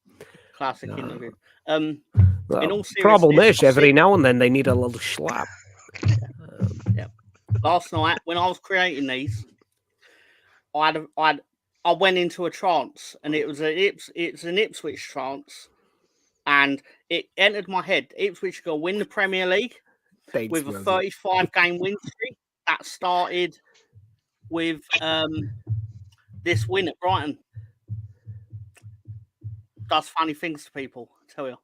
Classic No. interview. Well, In all problem seriousness, is, every now and then they need a little slap. last night when I was creating these, I went into a trance, and it was it's an Ipswich trance, and it entered my head. Ipswich are going to win the Premier League with a 35-game win streak that started with this win at Brighton. Does funny things to people, I tell you.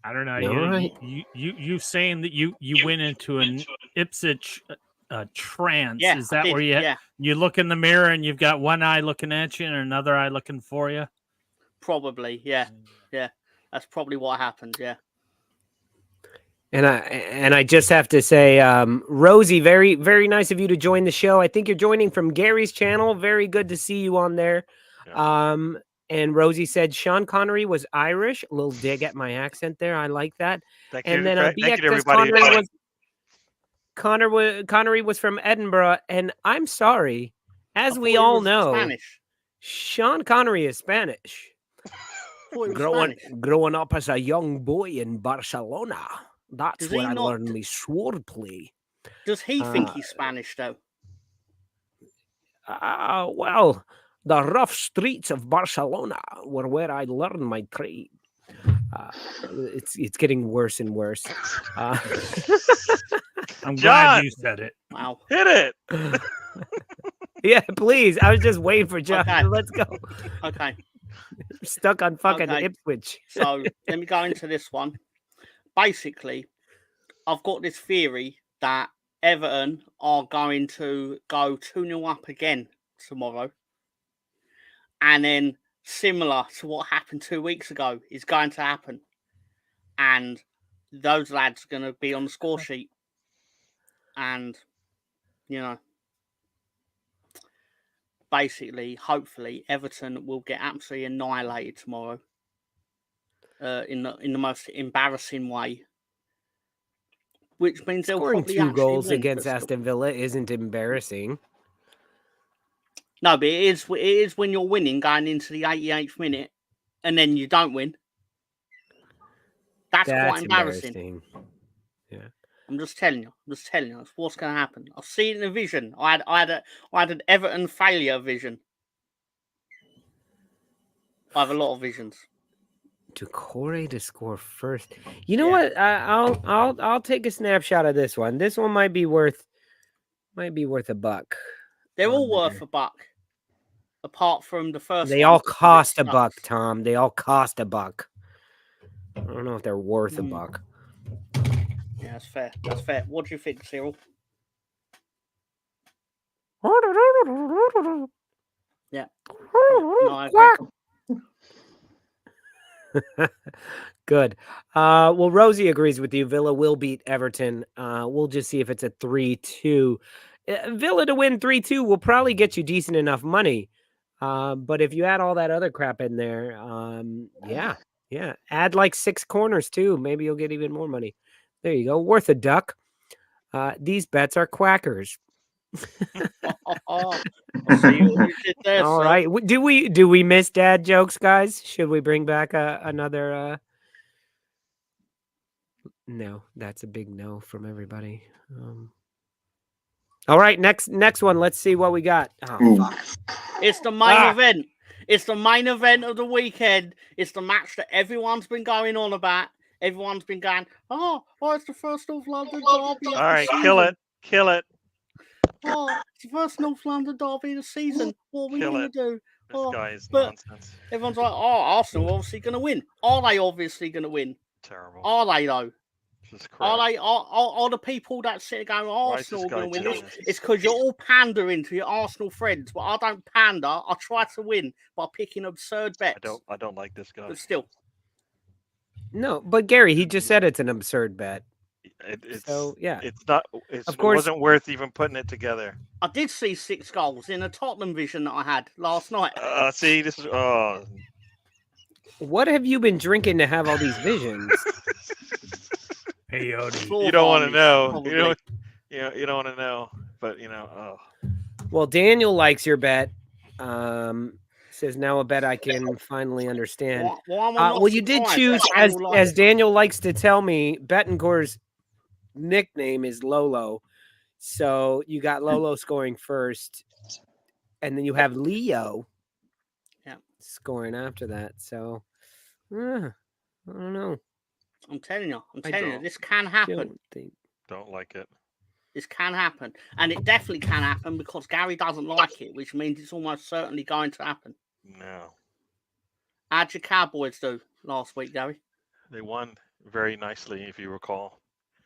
I don't know. All right. You saying that you went into an Ipswich trance? Yeah, Is that I did, where you look in the mirror and you've got one eye looking at you and another eye looking for you? Probably, yeah. That's probably what happened. Yeah. And I just have to say, Rosie, very, very nice of you to join the show. I think you're joining from Gary's channel. Very good to see you on there. Yeah. And Rosie said Sean Connery was Irish. A little dig at my accent there. I like that. Thank And you, then thank you BX to everybody. Connery was from Edinburgh. And I'm sorry, as we all know, Spanish. Sean Connery is Spanish. Spanish. Growing up as a young boy in Barcelona. That's Does where he I not- learned my swordplay. Does he think he's Spanish though? Well, the rough streets of Barcelona were where I learned my trade. It's getting worse and worse. I'm John! glad you said it. Wow. Hit it. Yeah, please. I was just waiting for John. Okay. Let's go. Okay. Stuck on fucking Okay. Ipswich. So let me go into this one. Basically, I've got this theory that Everton are going to go 2-0 up again tomorrow. And then, similar to what happened 2 weeks ago, is going to happen. And those lads are going to be on the score sheet. And, you know, basically, hopefully, Everton will get absolutely annihilated tomorrow. In the most embarrassing way. Which means they'll Scoring probably 2 actually goals win, against but still. Aston Villa isn't embarrassing. No, but it is when you're winning going into the 88th minute and then you don't win. That's quite embarrassing. Yeah. I'm just telling you. That's what's going to happen. I've seen it in a vision. I had an Everton failure vision. I have a lot of visions. Decore to score first. You know what? I'll take a snapshot of this one. This one might be worth a buck. They're all worth a buck. Apart from the first They one, all which is cost a sucks. buck, Tom. They all cost a buck. I don't know if they're worth a buck. Yeah, that's fair. That's fair. What do you think, Cyril? Yeah. No, I agree. Good. Well, Rosie agrees with you. Villa will beat Everton. We'll just see if it's a 3-2. Villa to win 3-2 will probably get you decent enough money. But if you add all that other crap in there, yeah. Add like 6 corners too. Maybe you'll get even more money. There you go. Worth a duck. These bets are quackers. I see what you did there, All sir. right. Do we miss dad jokes, guys? Should we bring back another? No, that's a big no from everybody. All right, next one. Let's see what we got. Oh, fuck. It's the main event. It's the main event of the weekend. It's the match that everyone's been going on about. Everyone's been going, oh, it's the first North London derby. All right, kill it. Oh, it's the first North London derby of the season. What are we going to do? This guy is but nonsense. Everyone's like, Arsenal are obviously going to win. Are they obviously going to win? Terrible. Are they, though? This is crap. Are they? Are the people that sit going, Arsenal are going to win this? It's because you're all pandering to your Arsenal friends. But I don't pander. I try to win by picking absurd bets. I don't like this guy. But still. No, but Gary, he just said it's an absurd bet. So yeah, it's not. Of course, it wasn't worth even putting it together. I did see 6 goals in a Tottenham vision that I had last night. See, this is. What have you been drinking to have all these visions? Peyote. You don't want to know. You don't want to know. But Well, Daniel likes your bet. Says now a bet I can finally understand. Well, you did choose, as Daniel likes to tell me, Betancourt's nickname is Lolo. So you got Lolo scoring first, and then you have Leo scoring after that. So I don't know. I'm telling you, this can happen. Don't like it. This can happen. And it definitely can happen because Gary doesn't like it, which means it's almost certainly going to happen. No. How'd your Cowboys do last week, Gary? They won very nicely, if you recall.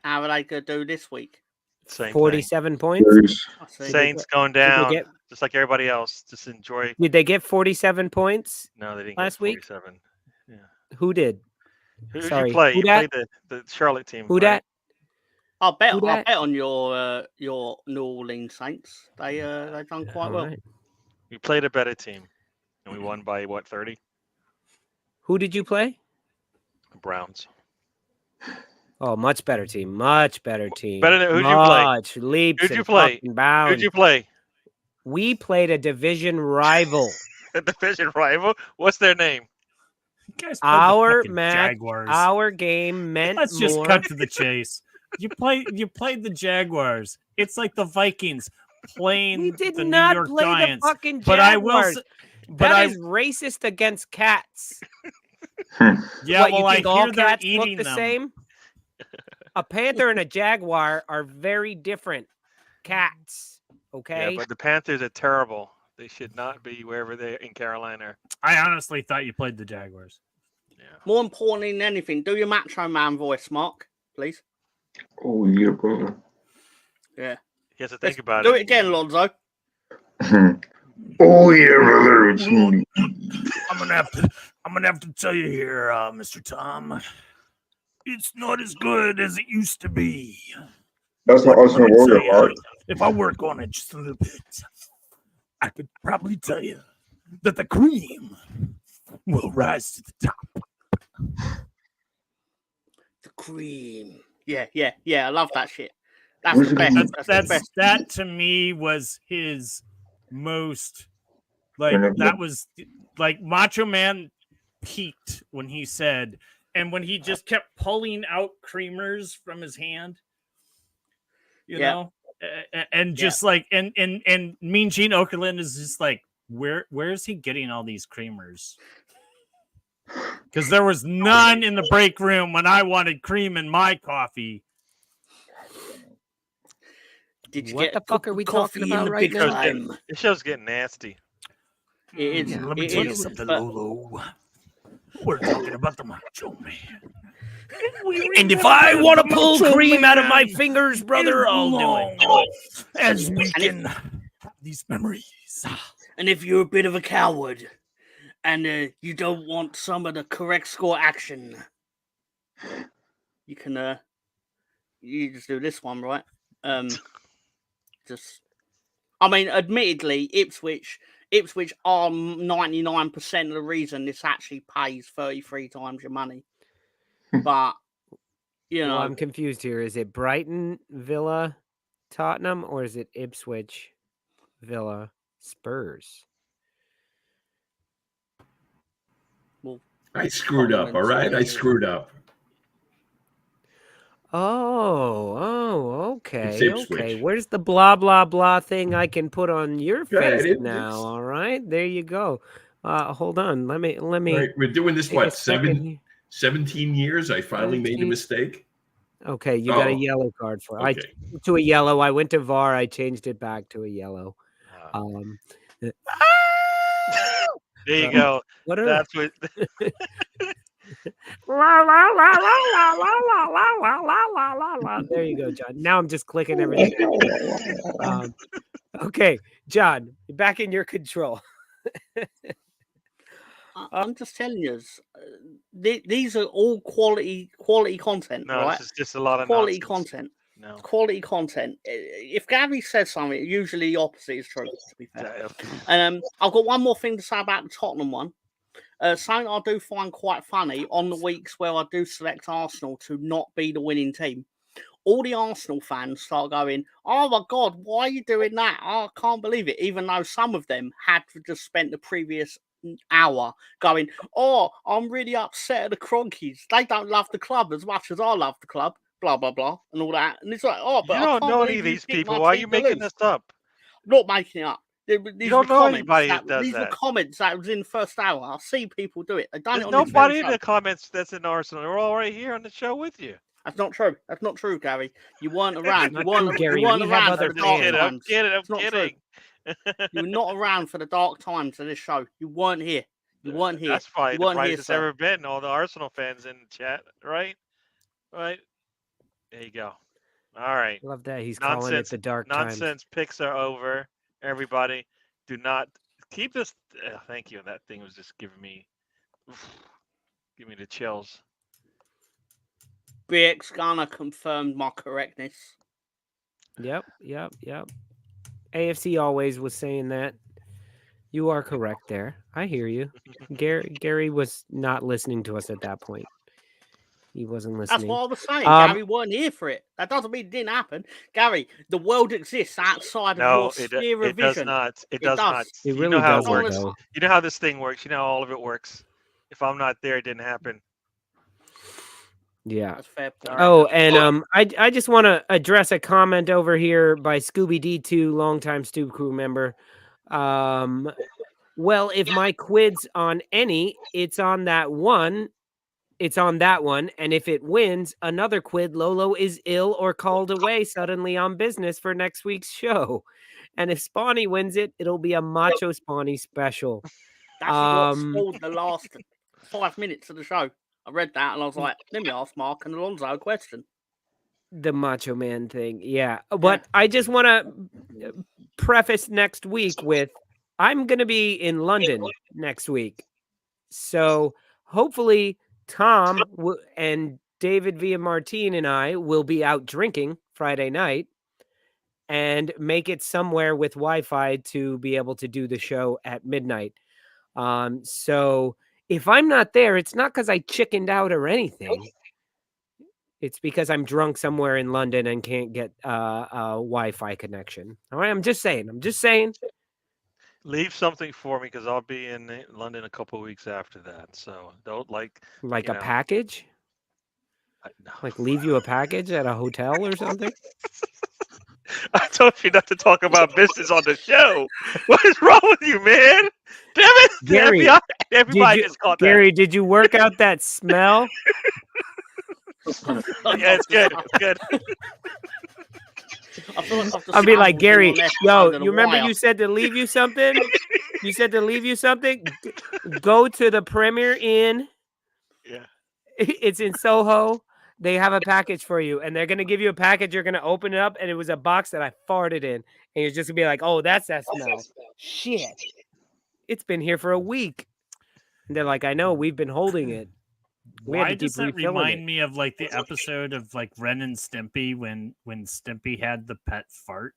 How are they going to do this week? Same 47 thing. points. Saints going down, just like everybody else. Just enjoy. Did they get 47 points? No, they didn't last get 47. week. Yeah. Who did? Who Sorry. did you play? Who You played the Charlotte team. Who that? I'll bet on your New Orleans Saints. They done quite well. Right. We played a better team, and we won by what, 30? Who did you play? Browns. Oh, much better team. Much better team. Better than who'd you play? Much leaps. Who'd you play? Who'd you play? We played a division rival. A division rival? What's their name? Our match, Jaguars. our game meant Let's just more. cut to the chase. You played the Jaguars. It's like the Vikings playing We did the not New York play Giants. the fucking Jaguars. But I will. That is racist against cats. Yeah, what, well, you think I all hear they're cats eating look the them. same? A panther and a jaguar are very different cats. Okay. Yeah, but the Panthers are terrible. They should not be wherever they're in Carolina. I honestly thought you played the Jaguars. Yeah. More importantly than anything, do your Macho Man voice, Mark, please. Oh yeah, brother. Yeah. He has to think about do it. it again, Lonzo. Oh yeah, brother. It's me. I'm gonna have to tell you here, Mr. Tom. It's not as good as it used to be. That's not Ultimate Warrior, Mark. If I work on it just a little bit, I could probably tell you that the cream will rise to the top. The cream. Yeah. I love that shit. That's the best. That's the best. That to me was his most that was like Macho Man peaked when he said, and when he just kept pulling out creamers from his hand, you know, and just like and Mean Gene Okerlund is just like, where is he getting all these creamers? Because there was none in the break room when I wanted cream in my coffee. Did you what get the fuck are we talking about right now? This show's getting nasty. It is. Yeah, let me tell you something, Lolo. We're talking about the Macho Man. And if I want to pull cream out of my fingers, brother, I'll do it. As we can have these memories. And if you're a bit of a coward and you don't want some of the correct score action, you can you just do this one, right? Admittedly, Ipswich are 99% of the reason this actually pays 33 times your money. But you know, I'm confused here. Is it Brighton, Villa, Tottenham, or is it Ipswich, Villa, Spurs? Well, I screwed up. All right, I screwed up. Oh, It's okay, Ipswich. okay. Where's the blah blah blah thing I can put on your Go ahead, face now? All right, there you go. Hold on. Let me. All right, we're doing this take a what second here. 17 years. I finally made a 17. mistake. Okay, you got a Oh, yellow card for it. okay. I changed to a yellow. I went to VAR. I changed it back to a yellow. There you go. What are That's what. There you go, John. Now I'm just clicking everything. Okay, John, back in your control. I'm just telling you, these are all quality content, No, right? this is just a lot of quality nonsense. content. No. Quality content. If Gary says something, usually the opposite is true, to be fair. I've got one more thing to say about the Tottenham one. Something I do find quite funny on the weeks where I do select Arsenal to not be the winning team. All the Arsenal fans start going, "Oh my God, why are you doing that? Oh, I can't believe it." Even though some of them had just spent the previous hour going, "Oh, I'm really upset at the Cronkies. They don't love the club as much as I love the club." Blah blah blah and all that. And it's like, "Oh, but You I don't can't know believe any of you these picked people. my Why are team you to making lose." this up? Not making it up. These You don't were know comments anybody that does these were that. comments that was in the first hour. I see people do it. They've done There's it on this very nobody in show. the comments that's in Arsenal. They're all right here on the show with you. That's not true. That's not true, Gary. You weren't around. Not true, Gary. You weren't We have around other for the dark fans. I'm times. kidding. I'm It's not true. kidding. You were not around for the dark times of this show. You weren't here. You weren't here. That's probably You the weren't here, brightest sir. ever been. All the Arsenal fans in the chat, right? Right. There you go. All right. Love that he's calling it the dark times. Nonsense picks are over. Everybody, do not keep this. Thank you. That thing was just giving me the chills. BX Gunner confirmed my correctness. Yep. AFC always was saying that. You are correct there. I hear you. Gary was not listening to us at that point. He wasn't listening. That's what I was saying. Gary weren't here for it. That doesn't mean it didn't happen. Gary, the world exists outside of your sphere of vision. Does not. It does not. It really you know how doesn't, it works. though. You know how this thing works. You know how all of it works. If I'm not there, it didn't happen. Yeah. That's fair point. Oh, and I just want to address a comment over here by Scooby D2, longtime Stoop crew member. Well, if my quid's on any, it's on that one. It's on that one, and if it wins, another quid, Lolo is ill or called away suddenly on business for next week's show. And if Spawny wins it, it'll be a Macho Spawny special. That's what spoiled the last 5 minutes of the show. I read that and I was like, let me ask Mark and Alonso a question. The Macho Man thing, yeah. But I just want to preface next week with, I'm going to be in London next week. So hopefully Tom and David Villamartin and I will be out drinking Friday night and make it somewhere with Wi-Fi to be able to do the show at midnight. So if I'm not there, it's not because I chickened out or anything. It's because I'm drunk somewhere in London and can't get a Wi-Fi connection. All right, I'm just saying. Leave something for me because I'll be in London a couple of weeks after that. So don't like a package. No. Like leave you a package at a hotel or something. I told you not to talk about business on the show. What is wrong with you, man? Damn it, Gary! Everybody just caught that. Gary, did you work out that smell? Yeah, it's good. It's good. I'll be like, Gary, yo, you remember you said to leave you something? You said to leave you something? Go to the Premier Inn. Yeah. It's in Soho. They have a package for you, and they're going to give you a package. You're going to open it up, and it was a box that I farted in. And you're just going to be like, oh, that's that smell. Shit. It's been here for a week. And they're like, I know, we've been holding it. Why does that remind me of like the episode of like Ren and Stimpy when Stimpy had the pet fart?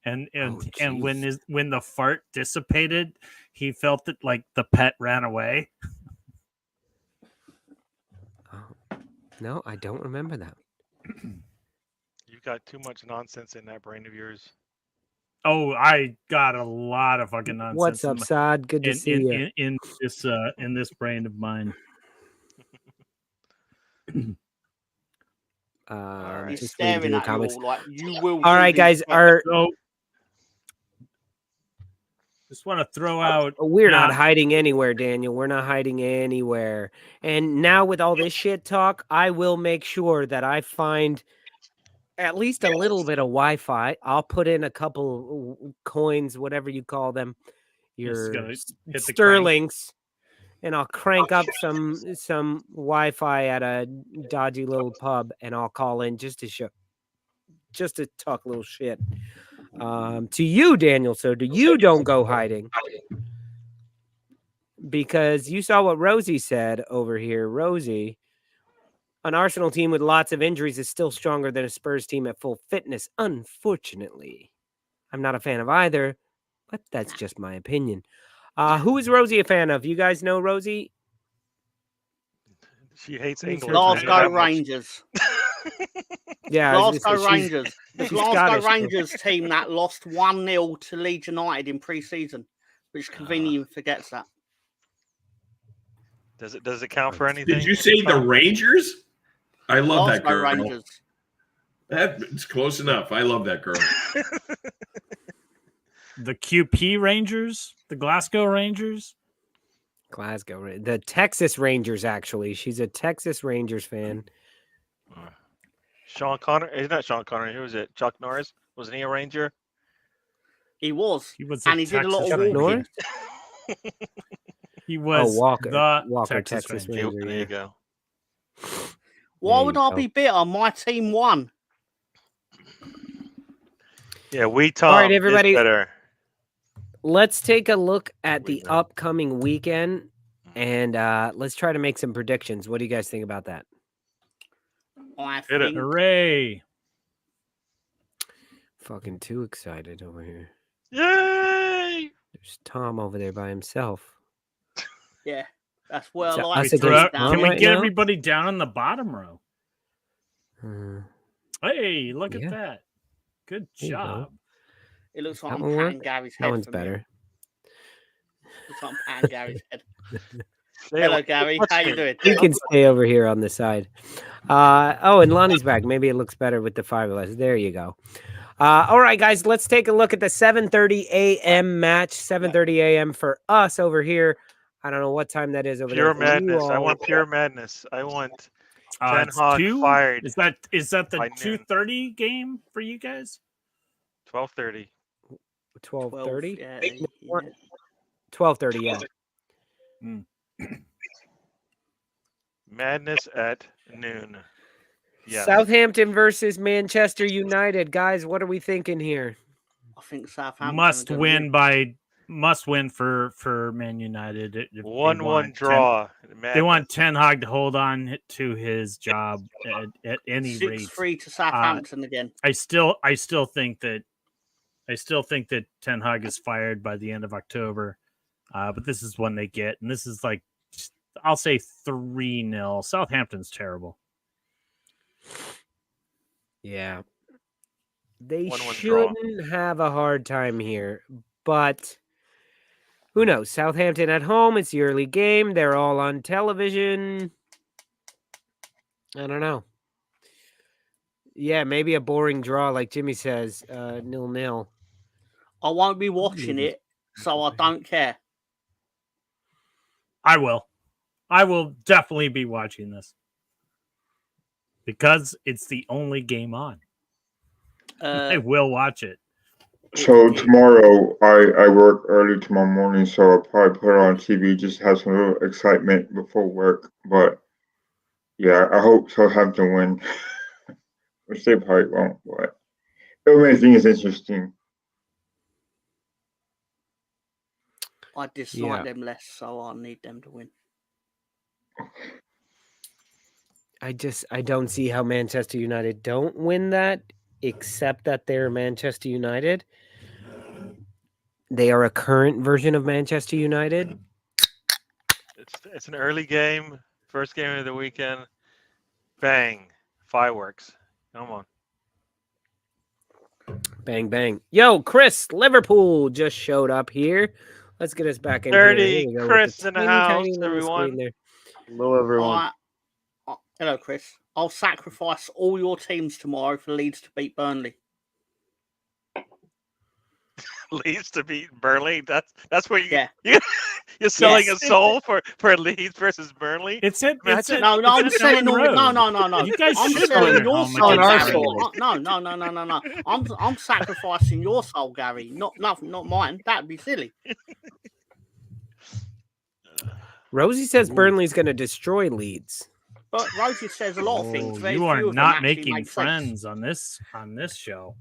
And when the fart dissipated, he felt that like the pet ran away. No, I don't remember that. You've got too much nonsense in that brain of yours. Oh, I got a lot of fucking nonsense. What's up, Saad? Good to see you. In this brain of mine. He's Just reading staring through the at you comments. all like you will. All right, guys. Just want to throw out. We're not hiding anywhere, Daniel. We're not hiding anywhere. And now with all this shit talk, I will make sure that I find at least a little bit of Wi-Fi. I'll put in a couple coins, whatever you call them, your sterlings, and I'll crank up some Wi-Fi at a dodgy little pub, and I'll call in just to talk a little shit. To you, Daniel, so you don't go hiding. Because you saw what Rosie said over here. Rosie, an Arsenal team with lots of injuries is still stronger than a Spurs team at full fitness, unfortunately. I'm not a fan of either, but that's just my opinion. Who is Rosie a fan of? You guys know Rosie? She hates England. Glasgow Rangers. Yeah, Glasgow Rangers. The Glasgow Rangers team that lost 1-0 to Leeds United in pre-season, which conveniently forgets that. Does it count for anything? Did you say the Rangers? I love that Glasgow girl. Rangers. That's close enough. I love that girl. The QP Rangers, the Glasgow Rangers. The Texas Rangers, actually. She's a Texas Rangers fan. Sean Connery. It's not Sean Connery. Who was it? Chuck Norris? Wasn't he a Ranger? He was. He was and he did a lot of walking. He was Walker, the Texas Ranger. Ranger. There you go. Why would I be bitter? My team won. Yeah, Tom. All right, everybody. Is better. Let's take a look at the upcoming weekend, and let's try to make some predictions. What do you guys think about that? Hooray! Fucking too excited over here. Yay! There's Tom over there by himself. Yeah, that's well. So like Can we get everybody down in the bottom row? Hey, look at that! Good job. It looks like I'm patting Gary's head. That one's better. Looks like I'm patting Gary's head. Hello, Gary. How you doing? You can stay over here on the side. And Lonnie's back. Maybe it looks better with the fiberglass. There you go. All right, guys, let's take a look at the 7:30 a.m. match. 7:30 a.m. for us over here. I don't know what time that is over Pure there. madness. I want pure madness. I want Ten Hag fired. Is that the 2:30 game for you guys? 12:30. 12:30. Yeah. 12:30. Yeah. Madness at noon. Yes. Southampton versus Manchester United, guys. What are we thinking here? I think Southampton must win for Man United. 1-1 draw. They want Ten Hag to hold on to his job at any rate. 6-3 to Southampton again. I still think that Ten Hag is fired by the end of October. But this is when they get, and this is like, I'll say 3-0. Southampton's terrible. Yeah. They shouldn't have a hard time here, but who knows? Southampton at home. It's the early game. They're all on television. I don't know. Yeah, maybe a boring draw, like Jimmy says, 0-0. I won't be watching it, so I don't care. I will definitely be watching this because it's the only game on. I will watch it. So tomorrow, I work early tomorrow morning, so I'll probably put it on TV just to have some little excitement before work. But yeah, I hope Southampton win, which they probably won't. But it'll make things interesting. I dislike them less, so I need them to win. I don't see how Manchester United don't win that, except that they're Manchester United. They are a current version of Manchester United. It's an early game, first game of the weekend. Bang, fireworks. Come on. Bang, bang. Yo, Chris, Liverpool just showed up here. Let's get us back in Dirty here. Here we go with Chris the in the teeny house, tiny little everyone. screen there. Hello, everyone. Hello, Chris. I'll sacrifice all your teams tomorrow for Leeds to beat Burnley. Leeds to beat Burnley. That's where Yeah. you're selling Yes. a soul for Leeds versus Burnley. It's it. It's it. No, I'm it's selling Ellen all. Road. No. You guys I'm should selling go your home soul, against Gary. Burnley. No. I'm sacrificing your soul, Gary. Not mine. That'd be silly. Rosie says Burnley's going to destroy Leeds. But Rosie says a lot of things. Very You few are of them not actually making make sense. friends on this show.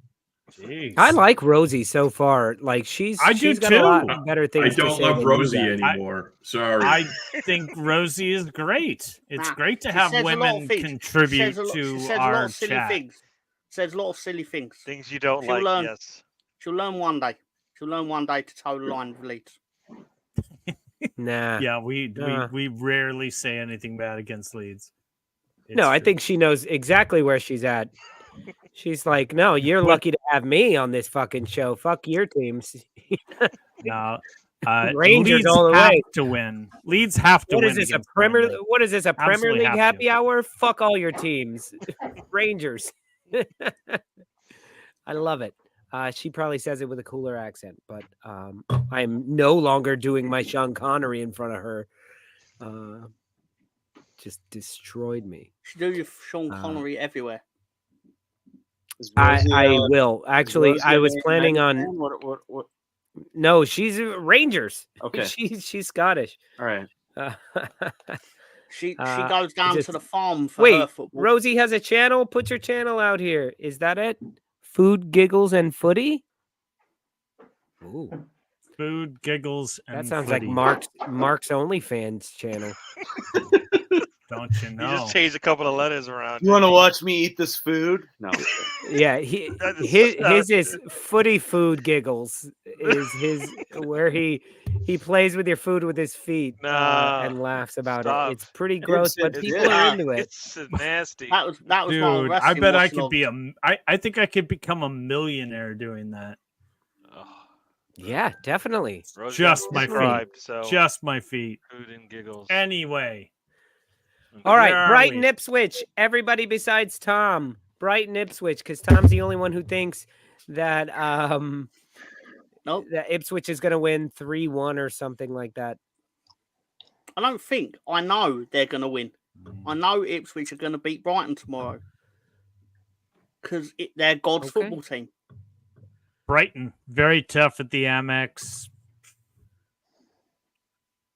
Jeez. I like Rosie so far. Like she's I do got a lot too. better I things to don't say love than you Rosie guys. anymore. Sorry. I think Rosie is great. It's great to She have says a lot of women things. contribute she says to a lot our of silly chat. things. Says a lot of silly things. Things you don't She'll like. learn. Yes. She'll learn one day. She'll learn one day to toe the line with Leeds. Nah. Yeah, we rarely say anything bad against Leeds. No, I think she knows exactly where she's at. She's like, no, you're lucky to have me on this fucking show. Fuck your teams. No, Rangers Leeds all the have way. to win. Leeds have to What win. is this, a against Premier? Burnley. What is this, a Premier Absolutely League have happy to. hour? Fuck all your teams. Rangers. I love it. She probably says it with a cooler accent, but I'm no longer doing my Sean Connery in front of her. Just destroyed me. She do your Sean Connery everywhere. I will. Actually, Rosie I was a planning United on. fan? What? No, she's Rangers. Okay. She's Scottish. All right. She goes down to the farm for wait, her football. Rosie has a channel. Put your channel out here. Is that it? Food, giggles, and footy. Ooh, Food, giggles, and that sounds footy. like Mark's OnlyFans channel. Don't you You know? just changed a couple of letters around. You want to watch me eat this food? No. Yeah, his is footy food giggles. Is his where he plays with your food with his feet and laughs about stop. it. It's pretty gross, but people are into it. It's nasty. That was Dude, my I wrestling bet I watch could log. be I think I could become a millionaire doing that. Yeah, definitely. Rosie Just my subscribed, feet. so Just my feet. food and giggles. Anyway. All right, Where are Brighton we? Ipswich. Everybody besides Tom. Brighton Ipswich, because Tom's the only one who thinks that that Ipswich is going to win 3-1 or something like that. I don't think. I know they're going to win. I know Ipswich are going to beat Brighton tomorrow because they're God's football team. Brighton, very tough at the Amex.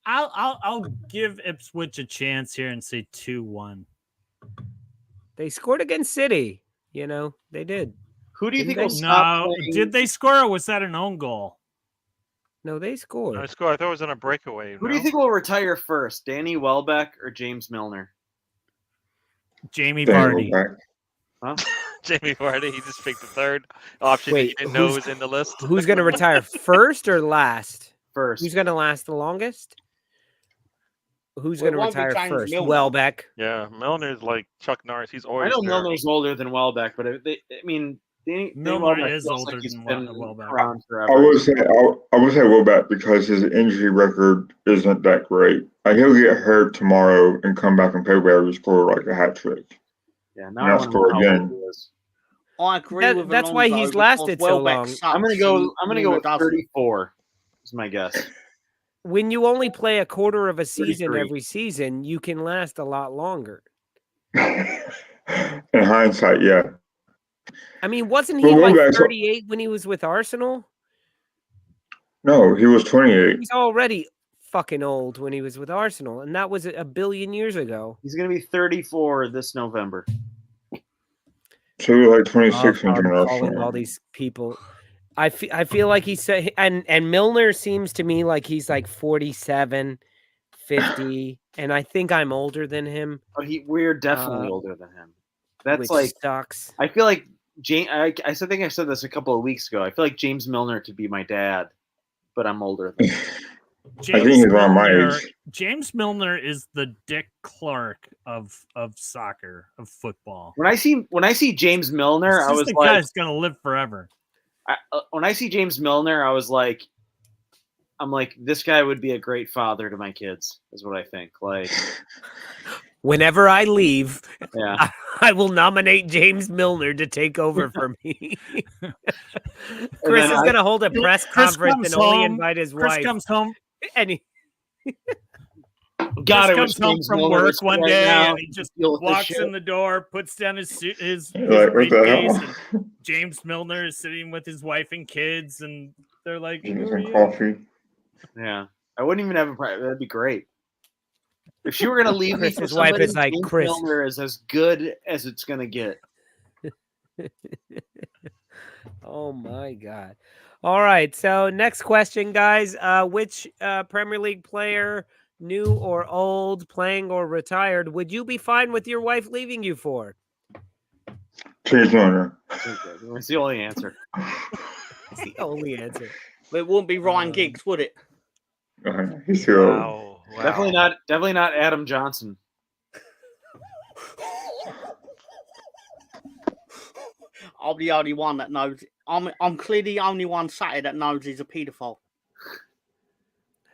I'll give Ipswich a chance here and say 2-1. They scored against City. You know, they did. Who do you Didn't think will they? stop No, playing? did they score or was that an own goal? No, they scored. I thought it was on a breakaway. Who do you think will retire first, Danny Welbeck or James Milner? Jamie Danny Vardy. Welbeck. Huh? Jamie Vardy? He just picked the third option. Wait, He didn't know was in the list. Who's going to retire first or last? First. Who's going to last the longest? Who's Well, going to it won't be retire James first? Milner. Welbeck. Yeah, Milner's like Chuck Norris. He's always I know there. Milner's older than Welbeck, but Danny Milner Welbeck is feels older like he's than been Welbeck. around I forever. would say Welbeck because his injury record isn't that great. He'll get hurt tomorrow and come back and play where he score like a hat trick. Yeah, And now I not want to score know how again. old he is. I agree with That's why Alonso he's lasted because so Welbeck long. sucks I'm gonna and go Milner with doesn't. 34. Is my guess. When you only play a quarter of a season 33. every season, you can last a lot longer. In hindsight, yeah. I mean, wasn't he Well, like Welbeck's- 38 when he was with Arsenal? No, he was 28. He's already fucking old when he was with Arsenal, and that was a billion years ago. He's gonna be 34 this November. So he was like 26 when I'm joined calling Arsenal. all these people. I feel like he's and Milner seems to me like he's like 47, 50, and I think I'm older than him. But we're definitely older than him. That's which like sucks. I feel like I think I said this a couple of weeks ago. I feel like James Milner could be my dad, but I'm older than him. I think he's around my age. James Milner is the Dick Clark of soccer, of football. When I see James Milner, It's I just was the like, guy's gonna live forever. when I see James Milner, I'm like, this guy would be a great father to my kids. Is what I think. Like, whenever I leave, yeah, I will nominate James Milner to take over for me. Chris is going to hold a press conference and only invite his wife. Chris comes home. And he God, Chris comes home James from Milner work one right day now and he just deal with this walks shit. in the door, puts down his Like, what the briefcase, hell? and James Milner is sitting with his wife and kids, and they're like, Give me "Who are some you?" coffee. Yeah, I wouldn't even have a private. That'd be great. If she were gonna leave me for Chris's wife somebody, is like, James Chris. Milner is as good as it's gonna get. Oh my God. All right. So next question, guys. Which Premier League player, new or old, playing or retired, would you be fine with your wife leaving you for? James Milner. It's the only answer. It's the only answer. It wouldn't be Ryan Giggs, would it? He's too old. Wow. Definitely not Adam Johnson. I'm the only one that knows. I'm clearly the only one Saturday that knows he's a paedophile.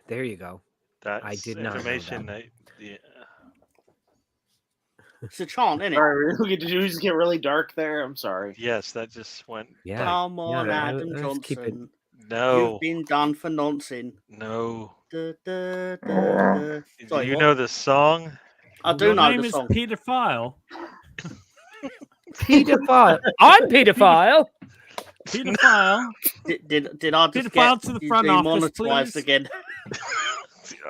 There you go. That's I did not know information that. yeah. It's a chant, isn't it? Sorry, did you just get really dark there? I'm sorry. Yes, that just went. Yeah. Come on, Yeah, Adam let's keep it- Johnson. No. You've been done for nonsense. No. Da, da, da, wow. da. Do Sorry, you what? know the song? I do Your know name the is song. Pedophile. Pedophile. I'm pedophile. Pedophile. Did I just Pedophile get to the front office, demonetized please. again?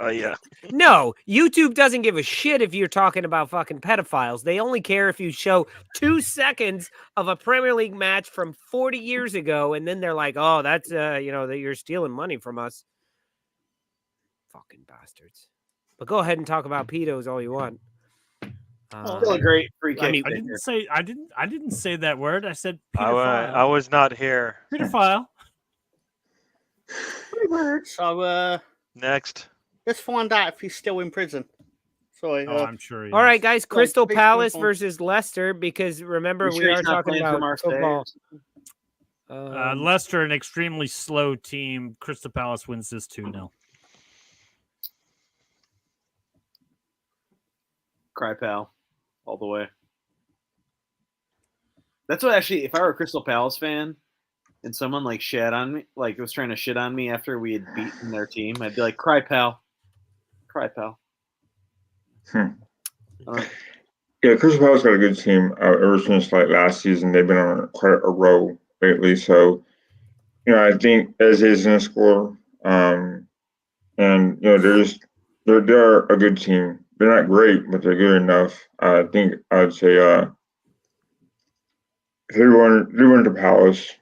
Oh yeah. No, YouTube doesn't give a shit if you're talking about fucking pedophiles. They only care if you show 2 seconds of a Premier League match from 40 years ago, and then they're like, "Oh, that's that you're stealing money from us." Fucking bastards. But go ahead and talk about pedos all you want. Still a great free kick. I mean, I didn't say that word. I said I pedophile. was not here. Pedophile. So Next. let's find out if he's still in prison. Sorry. Oh, I'm sure. all right, guys. Crystal please Palace move on. versus Leicester, because remember, You we sure are he's not talking playing for about Marseille? football. Leicester, an extremely slow team. Crystal Palace wins this 2-0. Cry pal, all the way. That's what actually, if I were a Crystal Palace fan and someone like shat on me, like was trying to shit on me after we had beaten their team, I'd be like, cry pal. Cry pal. Yeah, Crystal Palace got a good team ever since like last season. They've been on quite a row lately. So, I think as is going to score. And they're a good team. They're not great, but they're good enough. I think I'd say 3-1 to Palace.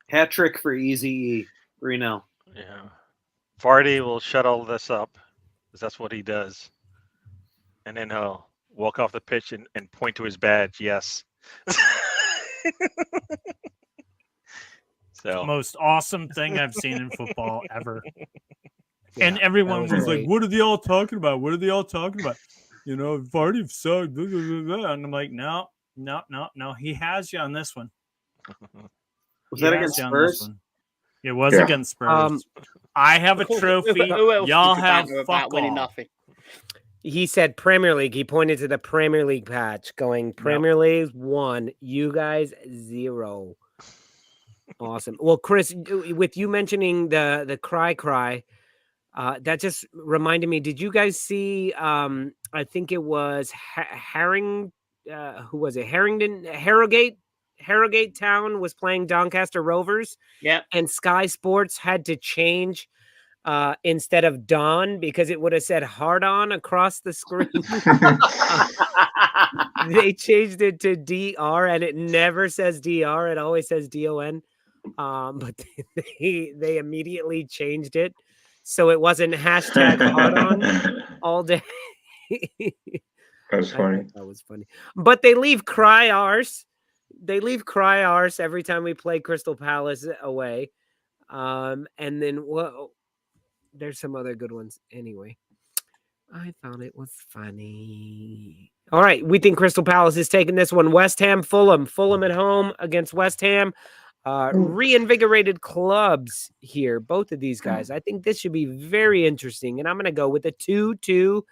Hat trick for Easy 3-0. Yeah. Vardy will shut all this up because that's what he does. And then he'll walk off the pitch and point to his badge. Yes. So Most awesome thing I've seen in football ever. Yeah, and everyone was was like, great. "What are they all talking about? What are they all talking about?" Vardy sucked. Blah, blah, blah, blah. And I'm like, no. He has you on this one. Was He that has against you on this Spurs? one. It was against Spurs. I have a trophy. Who else Y'all did you have banter about fuck winning all. nothing? He said Premier League. He pointed to the Premier League patch, going Premier League 1, you guys 0. Awesome. Well, Chris, with you mentioning the cry, that just reminded me. Did you guys see? I think it was Who was it? Harrogate Town was playing Doncaster Rovers. Yeah. And Sky Sports had to change instead of Don because it would have said hard on across the screen. They changed it to DR and it never says DR. It always says DON. But they immediately changed it. So it wasn't hashtag hard on all day. That's funny. That was funny. But they leave cry arse. They leave cry arse every time we play Crystal Palace away. And then there's some other good ones anyway. I thought it was funny. All right, we think Crystal Palace is taking this one. West Ham, Fulham. Fulham at home against West Ham. Reinvigorated clubs here, both of these guys. I think this should be very interesting, and I'm going to go with a 2-2.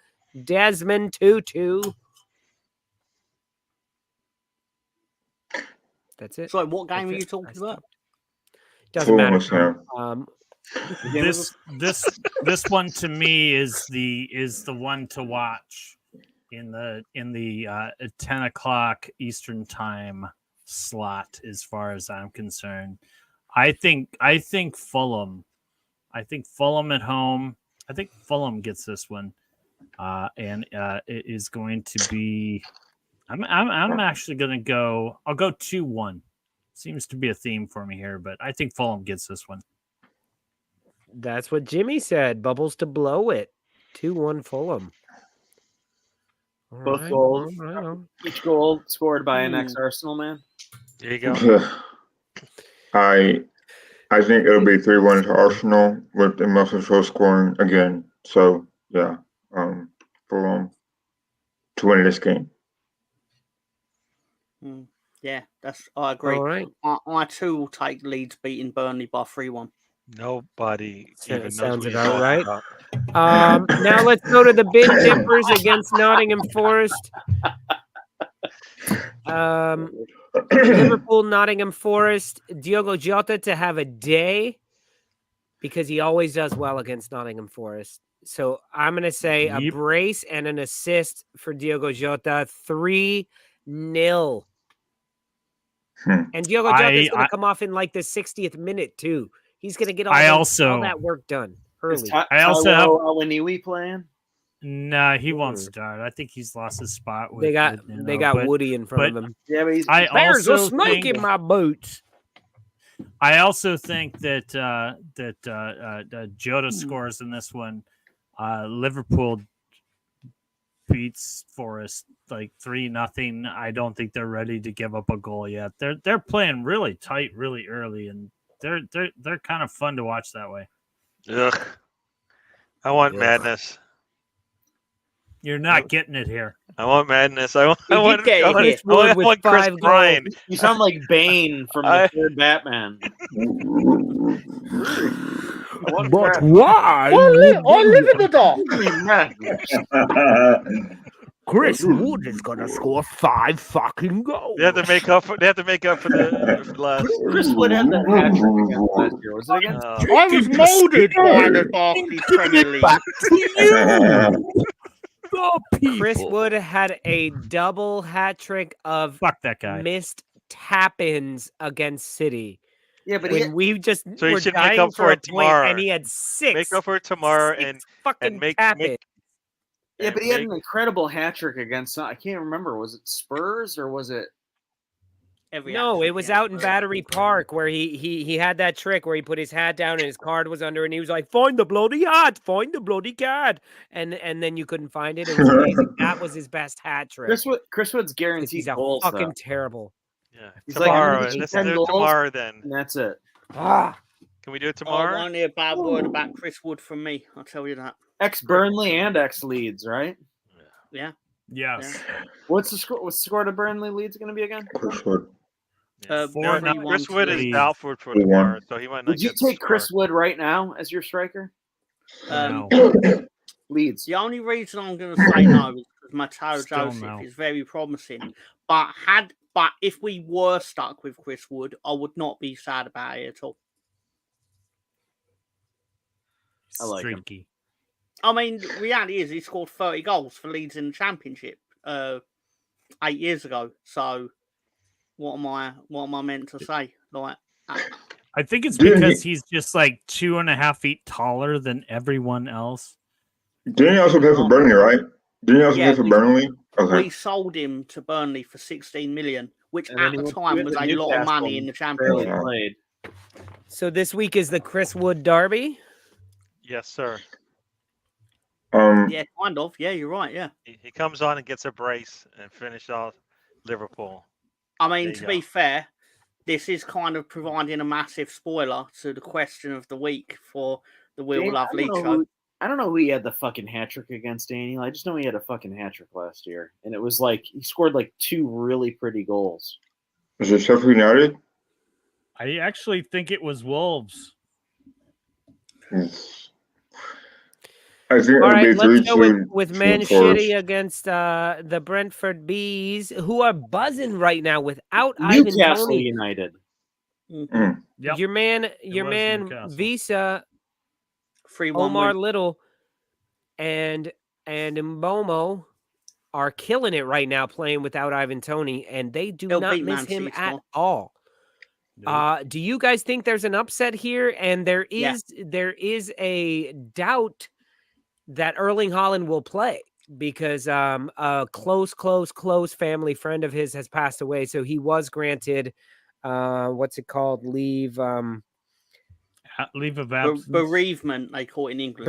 Desmond 2-2. That's it. So, what game That's are you it. talking about? Doesn't matter. West Ham. This one to me is the one to watch in the 10 o'clock Eastern time slot, as far as I'm concerned. I think Fulham. I think Fulham at home. I think Fulham gets this one, and it is going to be. I'm actually going to go. I'll go 2-1. Seems to be a theme for me here, but I think Fulham gets this one. That's what Jimmy said. Bubbles to blow it. 2-1 Fulham. Both goals. Each goal scored by an ex-Arsenal man. There you go. I think it'll be 3-1 to Arsenal with the Muscle scoring again. So yeah, Fulham to win this game. Yeah, I agree. All right. I too will take Leeds beating Burnley by 3-1. Nobody even knows Sounds what you're about talking right. about. Now let's go to the Bin Dippers against Nottingham Forest. Liverpool, Nottingham Forest. Diogo Jota to have a day because he always does well against Nottingham Forest. So I'm going to say a brace and an assist for Diogo Jota. 3-0. And Diogo Jota is going to come off in like the 60th minute too. He's going to get all that work done early. I also have Awoniyi playing. No, he won't start. I think he's lost his spot. They got Woody in front of him. Yeah, but there's a snake in my boots. I also think that Jota scores in this one. Liverpool beats Forest like 3-0. I don't think they're ready to give up a goal yet. They're playing really tight, really early, and they're kind of fun to watch that way. Ugh. I want madness. You're not getting it here. I want madness. I want Chris Bryan. You sound like Bane from the third Batman. But why? I live in the dark. Chris Wood is gonna score 5 fucking goals. They have to make up for the last. Chris Wood had that hat trick against last year. Was it against? I was molded by the Barclays Premier League. Back to you. Chris Wood had a double hat trick of that guy. Missed tap-ins against City. Yeah, but we just so were you should dying make up for it tomorrow. And he had 6. Make up for it tomorrow and make tap-ins. Yeah, but he had an incredible hat trick against. I can't remember. Was it Spurs or was it? No, it was out in Battery Park where he had that trick where he put his hat down and his card was under and he was like, "Find the bloody hat, find the bloody card," and then you couldn't find it. It was amazing. That was his best hat trick. Chris Wood's guaranteed he's goals. Fucking terrible. Yeah, he's tomorrow. Like, let's do it tomorrow then. And that's it. Can we do it tomorrow? Only a bad word about Chris Wood from me. I'll tell you that. Ex-Burnley and ex-Leeds, right? Yeah. Yes. Yeah. What's the score to Burnley Leeds going to be again? Chris Wood. Chris Wood is out for tomorrow, so he might not. Would you take Chris Wood right now as your striker? No. Leeds. The only reason I'm going to say no is because Matteo Joseph is very promising. But if we were stuck with Chris Wood, I would not be sad about it at all. I like him. I mean, the reality is he scored 30 goals for Leeds in the Championship 8 years ago. So, what am I meant to say? Like, I think it's because he's just like 2.5 feet taller than everyone else. Didn't he also play for Burnley, right? Didn't he also play for Burnley? Okay. We sold him to Burnley for 16 million, which at the time was a lot of money in the Championship. So this week is the Chris Wood derby. Yes, sir. Yeah, kind of. Yeah, you're right. Yeah. He comes on and gets a brace and finish off Liverpool. I mean, to be fair, this is kind of providing a massive spoiler to the question of the week for the Will Love League show. I don't know who he had the fucking hat trick against, Daniel. I just know he had a fucking hat trick last year, and it was like he scored like 2 really pretty goals. Is it Sheffield United? I actually think it was Wolves. I think All it'll be right, let's go 3-2 with to Man Forest. Shitty against the Brentford Bees, who are buzzing right now without Ivan Newcastle Toney. United. Mm. Yep. Your man Newcastle. Visa, 3-1 Omar win. Little, and Mbomo are killing it right now playing without Ivan Toney, and they do He'll not beat miss Man him City at tomorrow. all. Nope. Do you guys think there's an upset here? And there Yeah. is a doubt that Erling Haaland will play because a close family friend of his has passed away, so he was granted what's it called? Leave Leave of absence. Bereavement, they call it in England.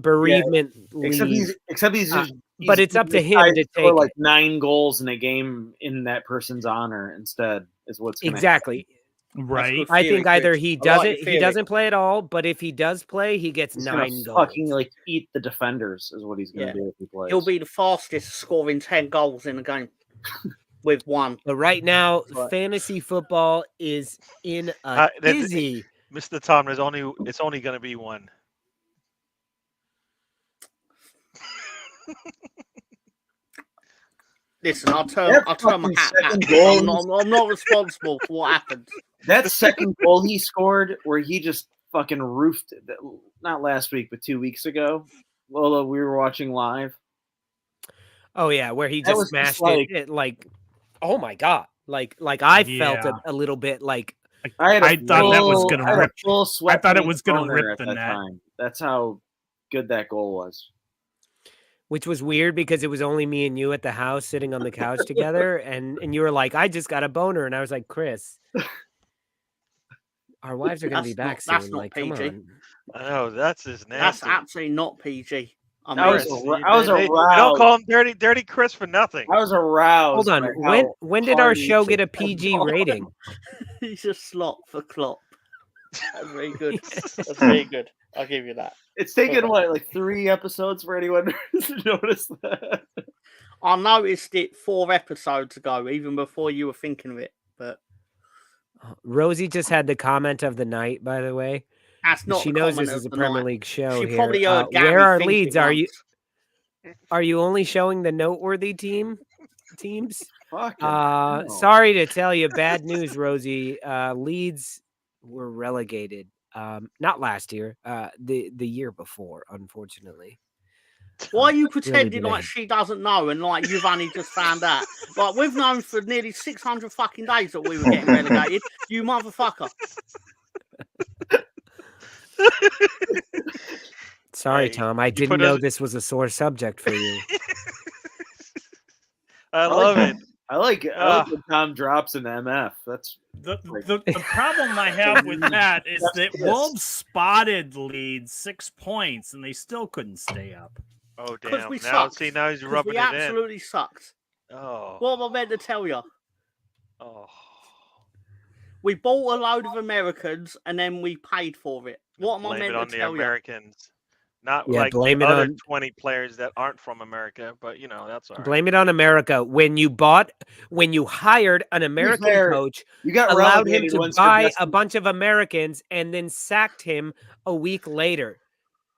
bereavement Except leave. he's just But it's up to him decided to score take like it. 9 goals in a game in that person's honor instead is what's gonna Exactly. Right. I think either he doesn't play at all, but if he does play, he gets He's 9 gonna goals. fucking like eat the defenders is what he's gonna do if he plays. He'll be the fastest scoring 10 goals in a game with 1. But right now, Right. fantasy football is in a dizzy. Mr. Tom, it's only going to be 1. Listen, I'll turn my hat back. I'm not responsible for what happened. That second goal he scored where he just fucking roofed it, not last week, but 2 weeks ago. Lola, we were watching live. Oh yeah, where he That just was smashed just it like, oh my god, like I felt it a little bit like. I thought that was going to rip. I thought it was going to boner rip at the that net. time. That's how good that goal was. Which was weird because it was only me and you at the house sitting on the couch together, and you were like, "I just got a boner," and I was like, "Chris, our wives are going to be back soon." That's not like, PG. come on. I know that's just nasty. That's absolutely not PG. I Chris, was they aroused. don't call him dirty Chris for nothing. I was aroused. Hold on, when did our show get a PG rating? He's a slot for Klopp. That's very good. That's very good. I'll give you that. It's taken like 3 episodes for anyone to notice that. I noticed it 4 episodes ago, even before you were thinking of it. But Rosie just had the comment of the night, by the way. that's not. She the knows this comment is a of the Premier night. League show She here. probably heard Gary where are think leads? it Are once. you only showing the noteworthy teams? Fuck Sorry to tell you, bad news, Rosie. Leeds were relegated. Not last year, the year before, unfortunately. Why are you Really pretending bad. like she doesn't know and like you've only just found out? Like we've known for nearly 600 fucking days that we were getting relegated. You motherfucker. Sorry, Hey, Tom. I you didn't put know us- this was a sore subject for you. I love it. I like when Tom drops an MF. That's The problem I have with that is that Wolves spotted Leeds 6 points and they still couldn't stay up. Oh Because damn! we Now sucked. see, now he's 'Cause rubbing we it absolutely sucked. in. Oh, What am I meant to tell you? oh. We bought a load of Americans and then we paid for it. What am I Blame meant it on to the tell you? Americans, not Yeah, like blame the it other on- 20 players that aren't from America. But that's all right. Blame it on America. When you hired an American fair, coach, you got allowed him relegated to once your buy best- a bunch of Americans and then sacked him a week later.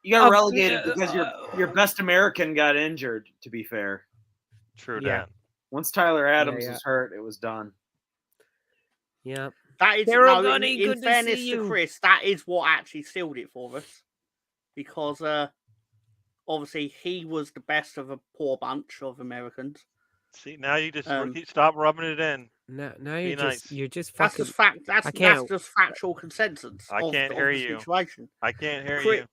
You got Of- relegated because your best American got injured, to be fair. True Yeah. that. Once Tyler Adams yeah. was hurt, it was done. Yeah. That is Carol no, Gunny, in good to fairness see to you. Chris, that is what actually sealed it for us. Because obviously he was the best of a poor bunch of Americans. See, now you just Um, stop rubbing it in. Now Be you're nice. just That's fucking. just fact. That's just factual consensus. I can't of hear the you. Situation. I can't hear Chris, you.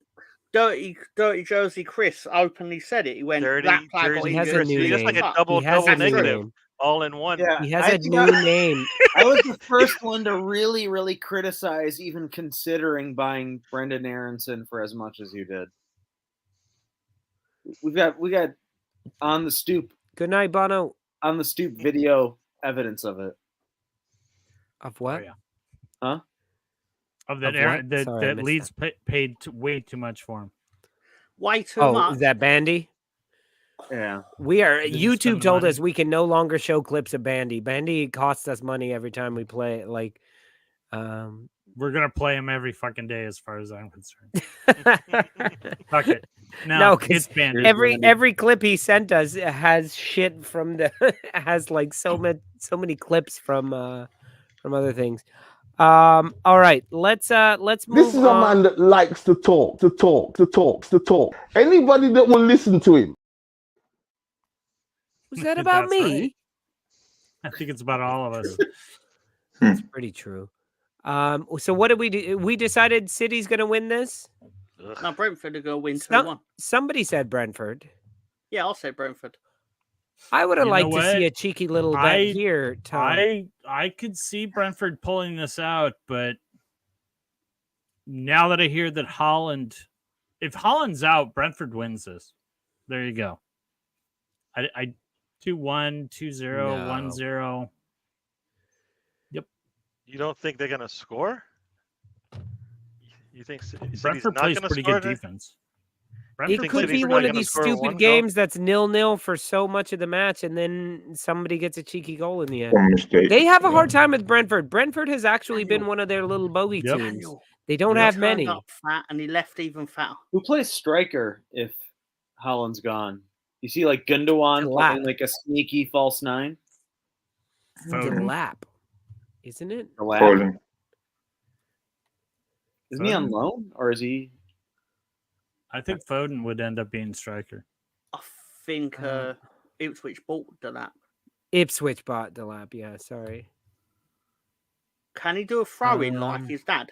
Dirty Jersey Chris openly said it. He went, Dirty that player got Jersey He has a injured. new Chris. Just like name. a double He has a new negative, name. all in one. Yeah, He has I a think new name. I was the first one to really, really criticize even considering buying Brendan Aronson for as much as you did. We got on the stoop. Good night, Bono. On the stoop video evidence of it. Of what? Oh, yeah. Huh? Of that, Of what? that Sorry, I missed Leeds paid way too much for him. Way too Oh, much. is that Bandy? Yeah. We are. Didn't YouTube spend told money. us we can no longer show clips of Bandy. Bandy costs us money every time we play it. Like, We're gonna play him every fucking day, as far as I'm concerned. Fuck it. No, It's because Bandy. every clip he sent us has shit from the has like so many clips from other things. All right, let's move This is a on. man that likes to talk. Anybody that will listen to him. Was that about That's me? right. I think it's about all of us. That's pretty true. So what did we do? We decided City's going to win this. No, Brentford are going to win 2-1. Somebody said Brentford. Yeah, I said Brentford. I would have You know liked to see what? a cheeky little bet here, Tom. I could see Brentford pulling this out, but now that I hear that if Holland's out, Brentford wins this. There you go. I 2-1, 2-0, 1-0. Yep. You don't think they're gonna score? You think Brentford plays pretty good defense. It could be one of these stupid games that's 0-0 for so much of the match, and then somebody gets a cheeky goal in the end. They have a hard time with Brentford. Brentford has actually been one of their little bogey teams. They don't have many. Up fat and he left even fatter. Who plays striker if Holland's gone? You see, like Gundogan playing like a sneaky false nine. Delap, isn't it? Delap. Isn't he on loan or is he? I think Foden would end up being striker. I think Ipswich bought Delap. Ipswich bought Delap. Yeah, sorry. Can he do a throw-in like his dad?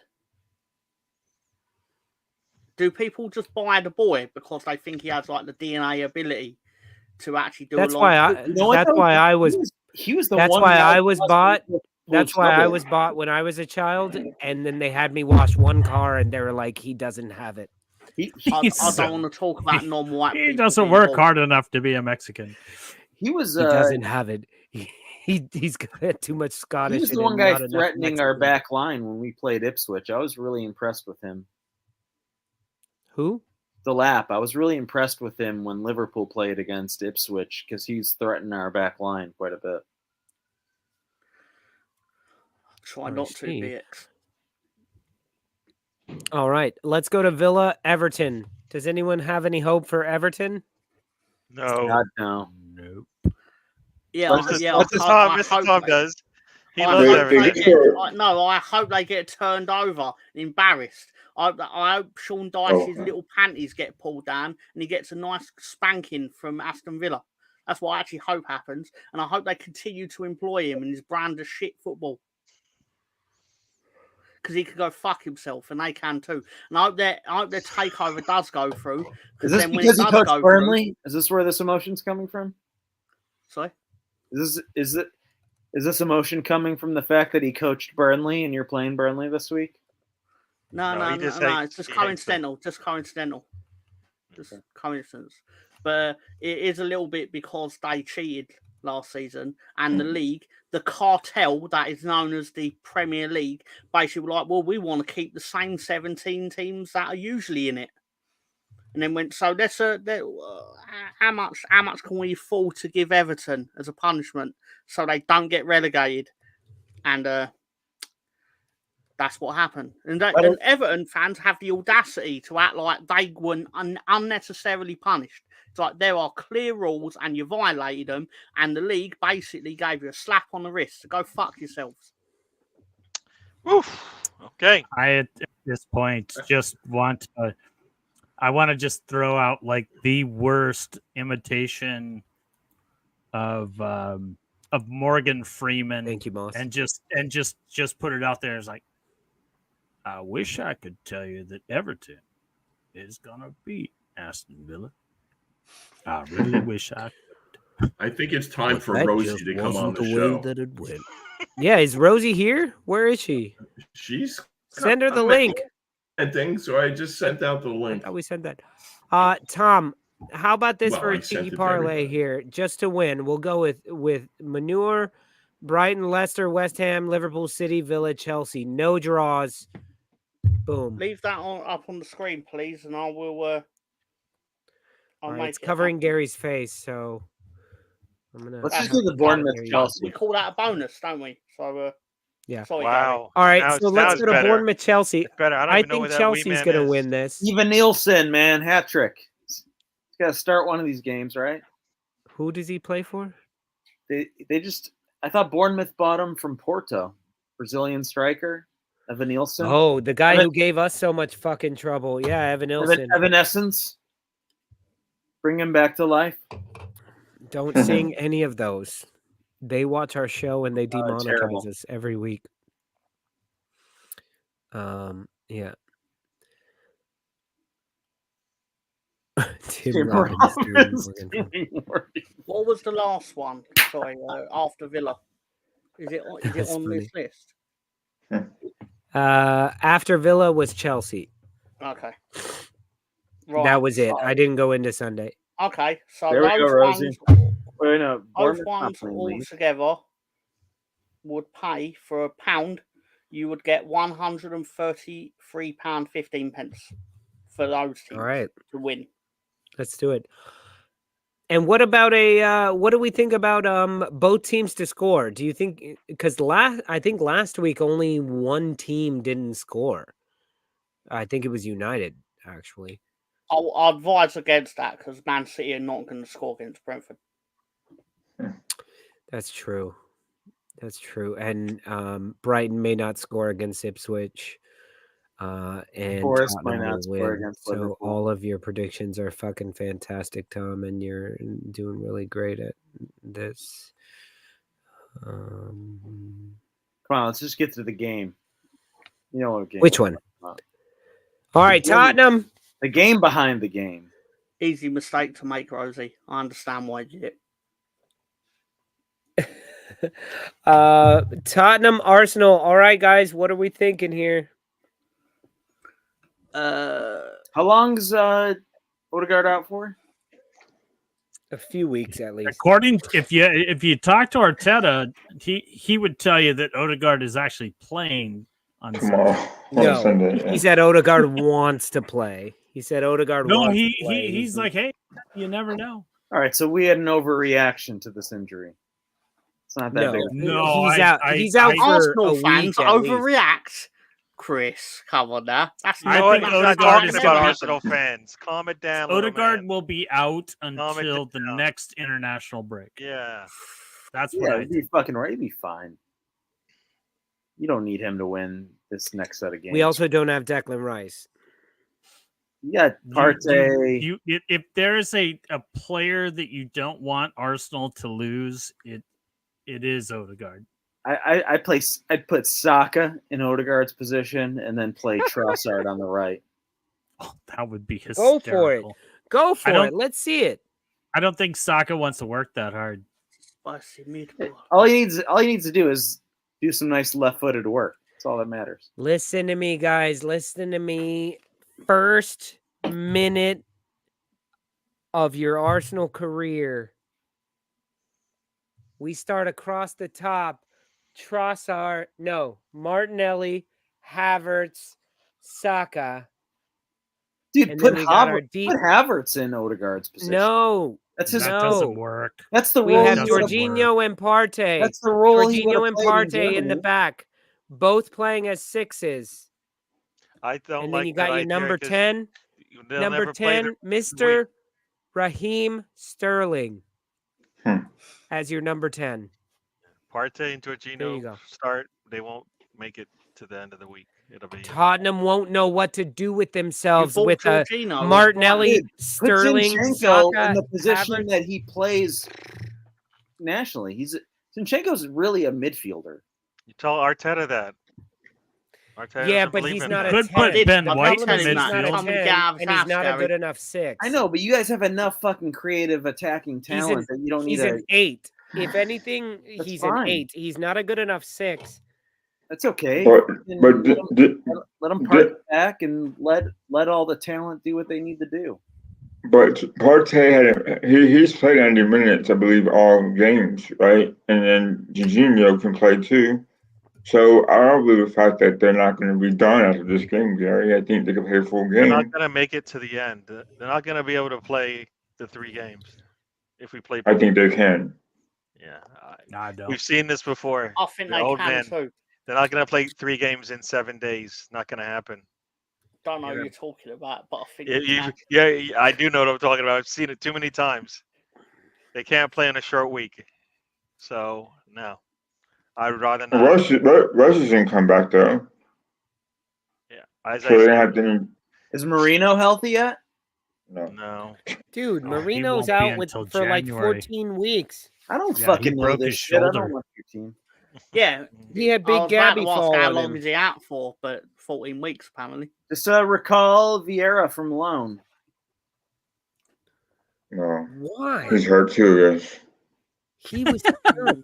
Do people just buy the boy because they think he has like the DNA ability to actually do? That's why I. That's why I was. He was the that's one. why I was bought. That's why I was bought when I was a child, and then they had me wash one car, and they were like, "He doesn't have it." I don't want to talk about non-white. He doesn't work hard enough to be a Mexican. He was. He doesn't have it. He's got too much Scottish. He was the one guy threatening our back line when we played Ipswich. I was really impressed with him. Who? Delap. I was really impressed with him when Liverpool played against Ipswich because he's threatening our back line quite a bit. Try not to be it. All right, let's go to Villa Everton. Does anyone have any hope for Everton? No. God, no. Nope. Yeah, Mr. Tom does. He loves everything. I hope they get turned over and embarrassed. I hope Sean Dyche's little panties get pulled down and he gets a nice spanking from Aston Villa. That's what I actually hope happens. And I hope they continue to employ him in his brand of shit football. Because he could go fuck himself, and they can too. And I hope their takeover does go through. Is this because he coached Burnley? Is this where this emotion's coming from? Sorry? Is this emotion coming from the fact that he coached Burnley and you're playing Burnley this week? No. It's just coincidental. Just coincidental. Just coincidence. But it is a little bit because they cheated last season, and the league, the cartel that is known as the Premier League, basically were like, well, we want to keep the same 17 teams that are usually in it. And then went, so how much can we afford to give Everton as a punishment so they don't get relegated? And that's what happened. And Everton fans have the audacity to act like they weren't unnecessarily punished. It's like there are clear rules and you violated them, and the league basically gave you a slap on the wrist to go fuck yourselves. Oof. Okay. I at this point just want to. I want to just throw out like the worst imitation of Morgan Freeman. Thank you, boss. And just put it out there as like, I wish I could tell you that Everton is gonna beat Aston Villa. I really wish I could. I think it's time for Rosie to come on the show. That it went. Yeah, is Rosie here? Where is she? She's send her the link. Thing, so I just sent out the link. I thought we said that. Tom, how about this for a cheeky parlay here? Just to win, we'll go with Manure, Brighton, Leicester, West Ham, Liverpool, City, Villa, Chelsea. No draws. Boom. Leave that up on the screen, please, and I will All right, make it's it covering happen. Gary's face, so I'm gonna. Let's just That's- do the Bournemouth There you Chelsea. We call that a bonus, don't we? So, Yeah. sorry, Wow. All right, Now so it's- now let's it's go to better. Bournemouth Chelsea. It's better. I don't I even know think where that wee Chelsea's man gonna is. win this. Even Nielsen, man, hat trick. He's got to start one of these games, right? Who does he play for? They just. I thought Bournemouth bought him from Porto, Brazilian striker, Evan Nielsen. Oh, the guy who gave us so much fucking trouble. Yeah, Evan Nilsson. Evanescence. Bring him back to life. Don't sing any of those. They watch our show and they demonetize terrible. us every week. Yeah. Tim Robbins doing Morgan. What was the last one? Sorry, after Villa. Is it That's on funny. this list? After Villa was Chelsea. Okay. That was it. so- I didn't go into Sunday. Okay, so There we go, those Rosie. ones, Wait, no, those Bournemouth's not ones playing all league. together would pay for £1. You would get £133.15 for those teams All right. to win. Let's do it. And what about what do we think about both teams to score? Do you think because I think last week only one team didn't score. I think it was United, actually. I'll advise against that because Man City are not going to score against Brentford. That's true. That's true. And Brighton may not score against Ipswich. And Forest Tottenham might not will score win. against So Liverpool. all of your predictions are fucking fantastic, Tom, and you're doing really great at this. Come on, let's just get to the game. You know what game? Which one? All right, Tottenham. The game behind the game. Easy mistake to make, Rosie. I understand why you did it. Tottenham, Arsenal. All right, guys, what are we thinking here? How long's Odegaard out for? A few weeks at least. According, if you talk to Arteta, he would tell you that Odegaard is actually playing on Tomorrow. Sunday. No, Sunday, yeah. he said Odegaard wants to play. He said Odegaard No, wants to play. he's like, hey, you never know. All right, so we had an overreaction to this injury. It's not that No, big. No, he's out. He's out for Arsenal a fans week at least. overreact. Chris, come on now. That's You know what? He's not Odegaard talking is about gonna be- Arsenal fans. Calm it down, little Odegaard man. will be out Calm until it the down. next international break. Yeah. That's what Yeah, I he'd be fucking right. He'd be fine. You don't need him to win this next set of games. We also don't have Declan Rice. You got Partey. If there is a player that you don't want Arsenal to lose, it is Odegaard. I'd put Saka in Odegaard's position and then play Trossard on the right. Oh, that would be hysterical. Go for it. Go for it. Let's see it. I don't think Saka wants to work that hard. Spicy meatball. All he needs to do is do some nice left-footed work. That's all that matters. Listen to me, guys. Listen to me. First minute of your Arsenal career. We start across the top. Martinelli, Havertz, Saka. Dude, And put then we got our Havertz in Odegaard's position. No. That's his That doesn't work. That's the We role. have he would've- Jorginho and Partey. That's the role he Jorginho would've and played in Partey in the Germany. back, both playing as sixes. I don't And like then you that got your idea number 'cause 10. they'll Number never play 10, Mr. Raheem Sterling as your number 10. Partey and There you Jorginho go. start. They won't make it to the end of the week. It'll be Tottenham won't know what to do with themselves bought with Jorginho as Martinelli, well. Put Sterling, Zinchenko Saka, in the position Havertz. that he plays nationally. Zinchenko's really a midfielder. You tell Arteta that. Arteta Yeah, doesn't but believe he's in not that. a Could put 10. Ben The White problem in is he's not a midfield. 10, and he's not a good enough 6. I know, but you guys have enough fucking creative attacking talent that you don't need He's an 8. If anything, That's he's fine. an 8. He's not a good enough 6. That's okay. But Let them part back and let all the talent do what they need to do. But Partey he's played 90 minutes, I believe, all games, right? And then Jorginho can play too. So I don't believe the fact that they're not going to be done after this game, Gary. I think they can play a full They're game. not going to make it to the end. They're not going to be able to play the 3 games if we play. I think they can. Yeah, I don't. we've seen this before. I think The they old can man, too. they're not going to play 3 games in 7 days. Not going to happen. Don't know Yeah. what you're talking about, but I think Yeah, they can. yeah, I do know what I'm talking about. I've seen it too many times. They can't play in a short week. So, no. I would rather not. Rush isn't come back though. Yeah. As So I they said, have to. Is Marino healthy yet? no. Dude, No, he Marino's won't be out until for like January. 14 weeks. I don't Yeah, he fucking know broke this his shit. I shoulder. don't want your team. Yeah, He had I big was about Gabby to ask fall how on long him. is he out for, but 14 weeks apparently. Just recall Vieira from loan. No. Why? He's hurt too. Yes. He was hurt.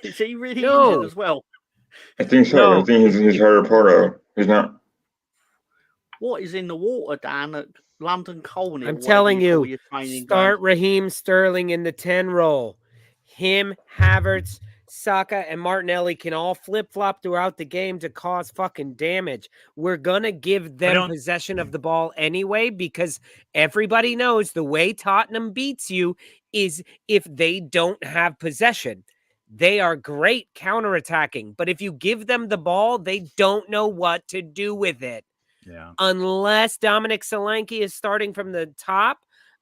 Is he really No. injured as well? I think so. No. I think he's hurt Porto. He's not. What is in the water down at London Colney? I'm telling you, training start ground? Raheem Sterling in the 10 role. Him, Havertz, Saka, and Martinelli can all flip-flop throughout the game to cause fucking damage. We're going to give them possession of the ball anyway because everybody knows the way Tottenham beats you is if they don't have possession. They are great counterattacking, but if you give them the ball, they don't know what to do with it. Yeah. Unless Dominic Solanke is starting from the top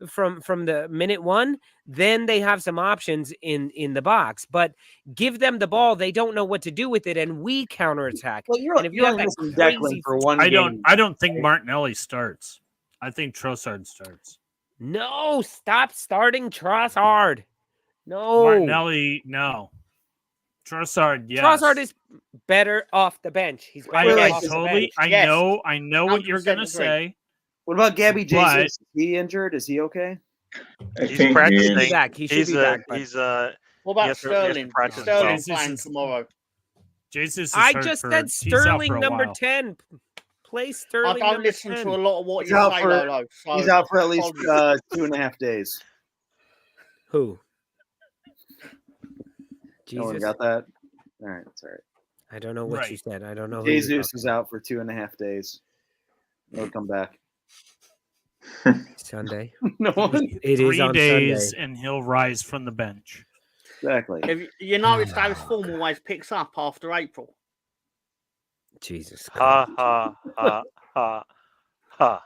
from the minute 1, then they have some options in the box. But give them the ball, they don't know what to do with it, and we counterattack. Well, and if you have that missing crazy, Declan for one I game. don't think Martinelli starts. I think Trossard starts. No, stop starting Trossard. No, Martinelli, no. Trossard, yes. Trossard is better off the bench. He's better off the bench. I know what you're gonna say. What about Gabby But- Jesus? Is he injured? Is he okay? He's practicing. He should be back. He should be back. But He's What he about has to- he has to Sterling? practice Sterling as well. playing tomorrow. Jesus is I hurt just for- said he's out Sterling for a number while. 10. Play I Sterling don't number listen 10. to a lot of what He's you out say, for- Lolo. So He's out for at least apologies. 2.5 days. Who? No one Jesus? got that? All right, it's all right. I don't know what you Right. said. I don't know who you're Jesus talking is out for 2.5 days. He'll come back. Sunday. No one. It is 3 on days Sunday. and he'll rise from the bench. Exactly. If you notice how his Oh, form always picks up after April. Jesus. Ha ha ha ha ha.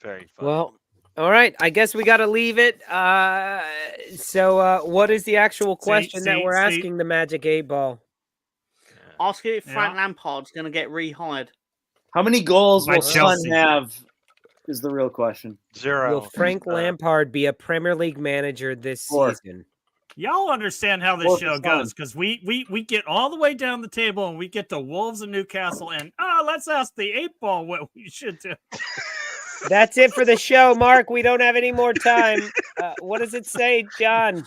Very fun. Well, all right. I guess we got to leave it. So what is the actual question that we're asking the Magic 8 Ball? Ask if Frank Lampard's going to get rehired. How many goals By will Son Chelsea. have? Is the real question. 0. Will Frank Lampard be a Premier League manager this 4. season? Y'all understand how this Wolves show is fun. goes because we get all the way down the table and we get to Wolves and Newcastle and let's ask the 8 Ball what we should do. That's it for the show, Mark. We don't have any more time. What does it say, John?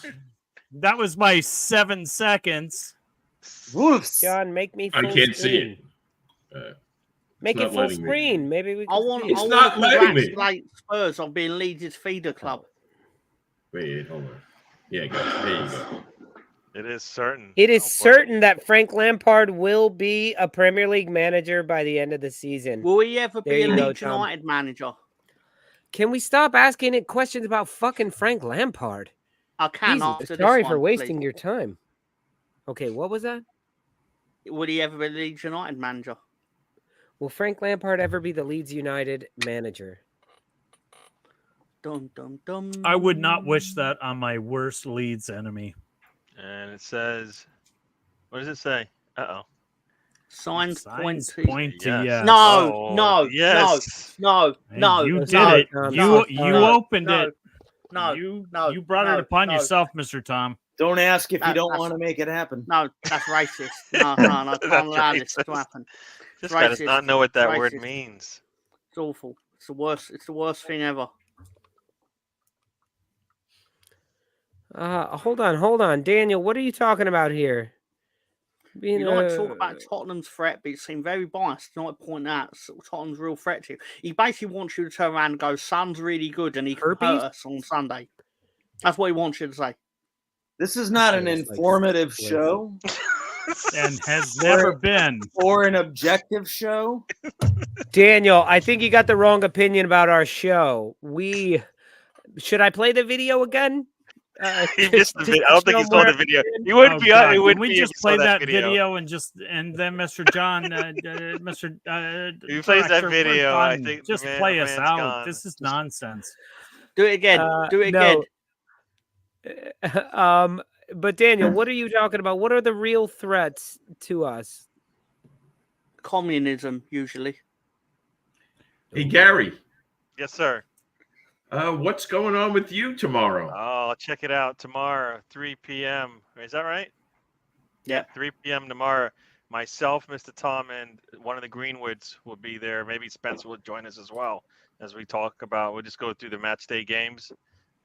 That was my 7 seconds. Wolves. John, make me I full can't see screen. it. Make not it full letting me. screen. Maybe we I can want see it. It's to not letting me. congratulate Spurs on being Leeds' feeder club. Wait, hold on. Yeah, guys, there you go. It is certain. It is Oh, boy. certain that Frank Lampard will be a Premier League manager by the end of the season. Will he ever There be a you go, Leeds Tom. United manager? Can we stop asking it questions about fucking Frank Lampard? I can Jesus, after sorry this for one, wasting please. your time. Okay, what was that? Will he ever be a Leeds United manager? Will Frank Lampard ever be the Leeds United manager? Dum dum dum. I would not wish that on my worst Leeds enemy. And it says, what does it say? Uh-oh. Signs point Signs to. point to Yes. yes. No, Oh, no, yes. no, Hey, no. you no, did no, it. no, You no, opened no, it. No, You brought it upon yourself, Mr. Tom. Don't ask if you That- don't that's- want to make it happen. No, that's racist. No, can't That's allow this to racist. happen. This guy does racist. not know what that word Racist. means. It's awful. It's the worst. It's the worst thing ever. Hold on. Daniel, what are you talking about here? Being You like to talk about Tottenham's threat, but you seem very biased. You like to point out Tottenham's real threat to you. He basically wants you to turn around and go, "Son's really good, and he can Herpes? hurt us on Sunday." That's what he wants you to say. This is not an It's like informative split. show. and has never been. Or an objective show. Daniel, I think you got the wrong opinion about our show. Should I play the video again? He missed the video. I don't think he saw the video. He wouldn't be on. It Can wouldn't we be just if he saw play that that video and then Mr. John, Mr. He plays that Director, we're video. I done. think Just the play us man's out. gone. This is nonsense. Do it again. Do it again. No. But Daniel, what are you talking about? What are the real threats to us? Communism, usually. Hey, Gary. Yes, sir. What's going on with you tomorrow? Oh, check it out tomorrow, 3 p.m. Is that right? Yeah, 3 p.m. tomorrow. Myself, Mr. Tom, and one of the Greenwoods will be there. Maybe Spencer will join us as well as we talk about. We'll just go through the match day games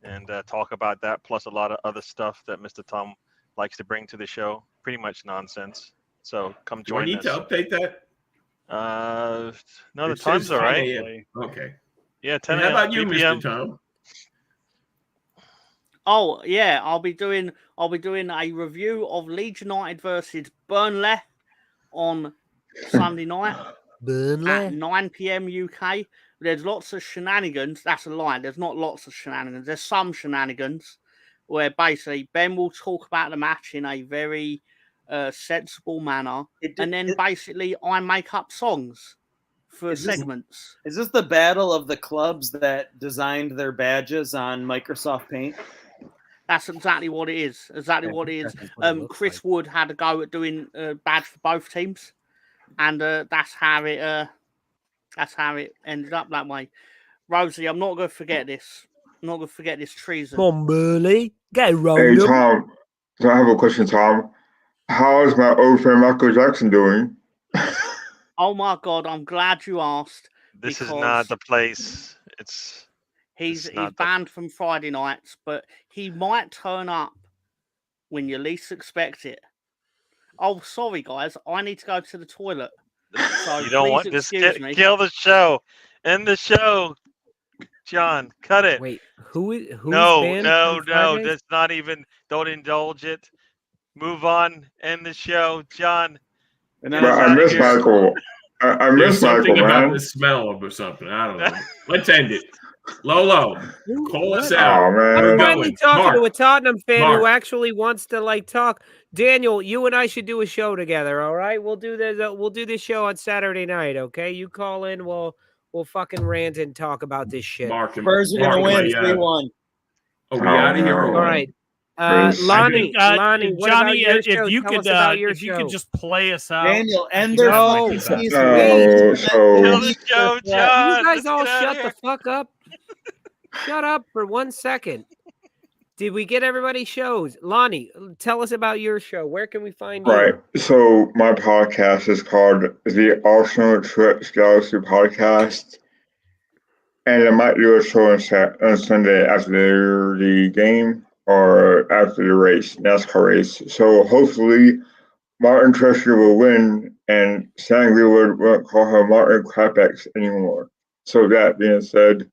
and talk about that, plus a lot of other stuff that Mr. Tom likes to bring to the show. Pretty much nonsense. So come Do I join need us. to update that? No, the It time's says all 10 right. a.m. Okay. Yeah, 10 And how a.m. about you, 3 p.m. Mr. Tom? Oh yeah, I'll be doing a review of Leeds United versus Burnley on Sunday night at 9 p.m. UK. There's lots of shenanigans. That's a lie. There's not lots of shenanigans. There's some shenanigans where basically Ben will talk about the match in a very sensible manner, and then basically I make up songs for segments. Is this the battle of the clubs that designed their badges on Microsoft Paint? That's exactly what it is. Exactly what it is. Chris Wood had a go at doing a badge for both teams, and that's how it ended up that way. Rosie, I'm not going to forget this. I'm not going to forget this treason. Come on, Burley. Get Hey, rolling. Tom. So I have a question, Tom. How is my old friend Michael Jackson doing? Oh my God, I'm glad you asked. This is not the place. He's banned from Friday nights, but he might turn up when you least expect it. Oh, sorry, guys. I need to go to the toilet. So You don't want this. excuse me. Kill the show. End the show. John, cut it. Wait, who's no, banned no, from no. Fridays? That's not even. Don't indulge it. Move on. End the show, John. But I miss Michael. I miss There's something Michael, about man. the smell of or something. I don't know. Let's end it. Lolo, call us Oh, out. man. I'm We're finally going. talking Mark, to a Tottenham fan who Mark. actually wants to talk. Daniel, you and I should do a show together. All right, we'll do this. We'll do this show on Saturday night. Okay, you call in. We'll fucking rant and talk about this shit. Mark, Spurs are gonna win 3-1. Are we out of here? All right. Please. Lonnie, what about Johnny, your show? if you Tell could, us about your if you show. could just play us out. Daniel, I end think their that might fucking be better. season. Kill the show, John. You guys all Let's get out of shut the here. fuck up. Shut up for 1 second. Did we get everybody's shows? Lonnie, tell us about your show. Where can we find you? Right. So my podcast is called the Arsenal Trips Galaxy Podcast. And I might do a show on Sunday after the game or after the race, NASCAR race. So hopefully Martin Truex will win and Sam Greenwood won't call her Martin Crapex anymore. So that being said,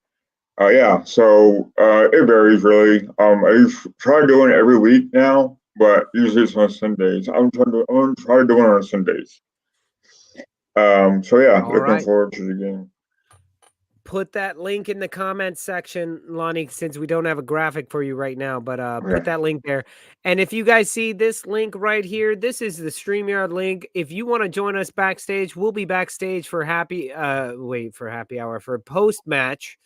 so it varies really. I try doing it every week now, but usually it's on Sundays. I'm gonna try doing it on Sundays. Looking right. forward to the game. Put that link in the comments section, Lonnie, since we don't have a graphic for you right now, but put that link there. And if you guys see this link right here, this is the StreamYard link. If you want to join us backstage, we'll be backstage for happy hour, for post-match.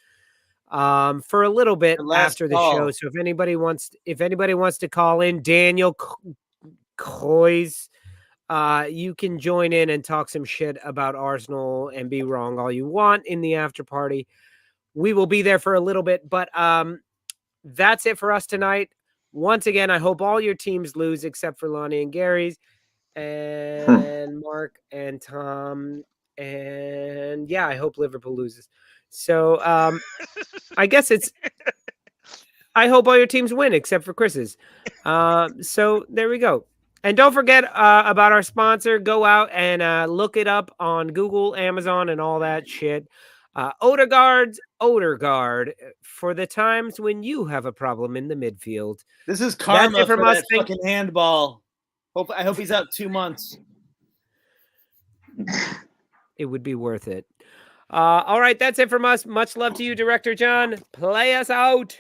For a little bit after the show. So if anybody wants to call in, Daniel Coys, you can join in and talk some shit about Arsenal and be wrong all you want in the after party. We will be there for a little bit, but that's it for us tonight. Once again, I hope all your teams lose except for Lonnie and Gary's and Mark and Tom. And I hope Liverpool loses. So I guess I hope all your teams win except for Chris's. So there we go. And don't forget about our sponsor. Go out and look it up on Google, Amazon, and all that shit. Odegaard for the times when you have a problem in the midfield. This is karma That's it for from us. that fucking handball. I hope he's out 2 months. It would be worth it. All right, that's it from us. Much love to you, Director John. Play us out.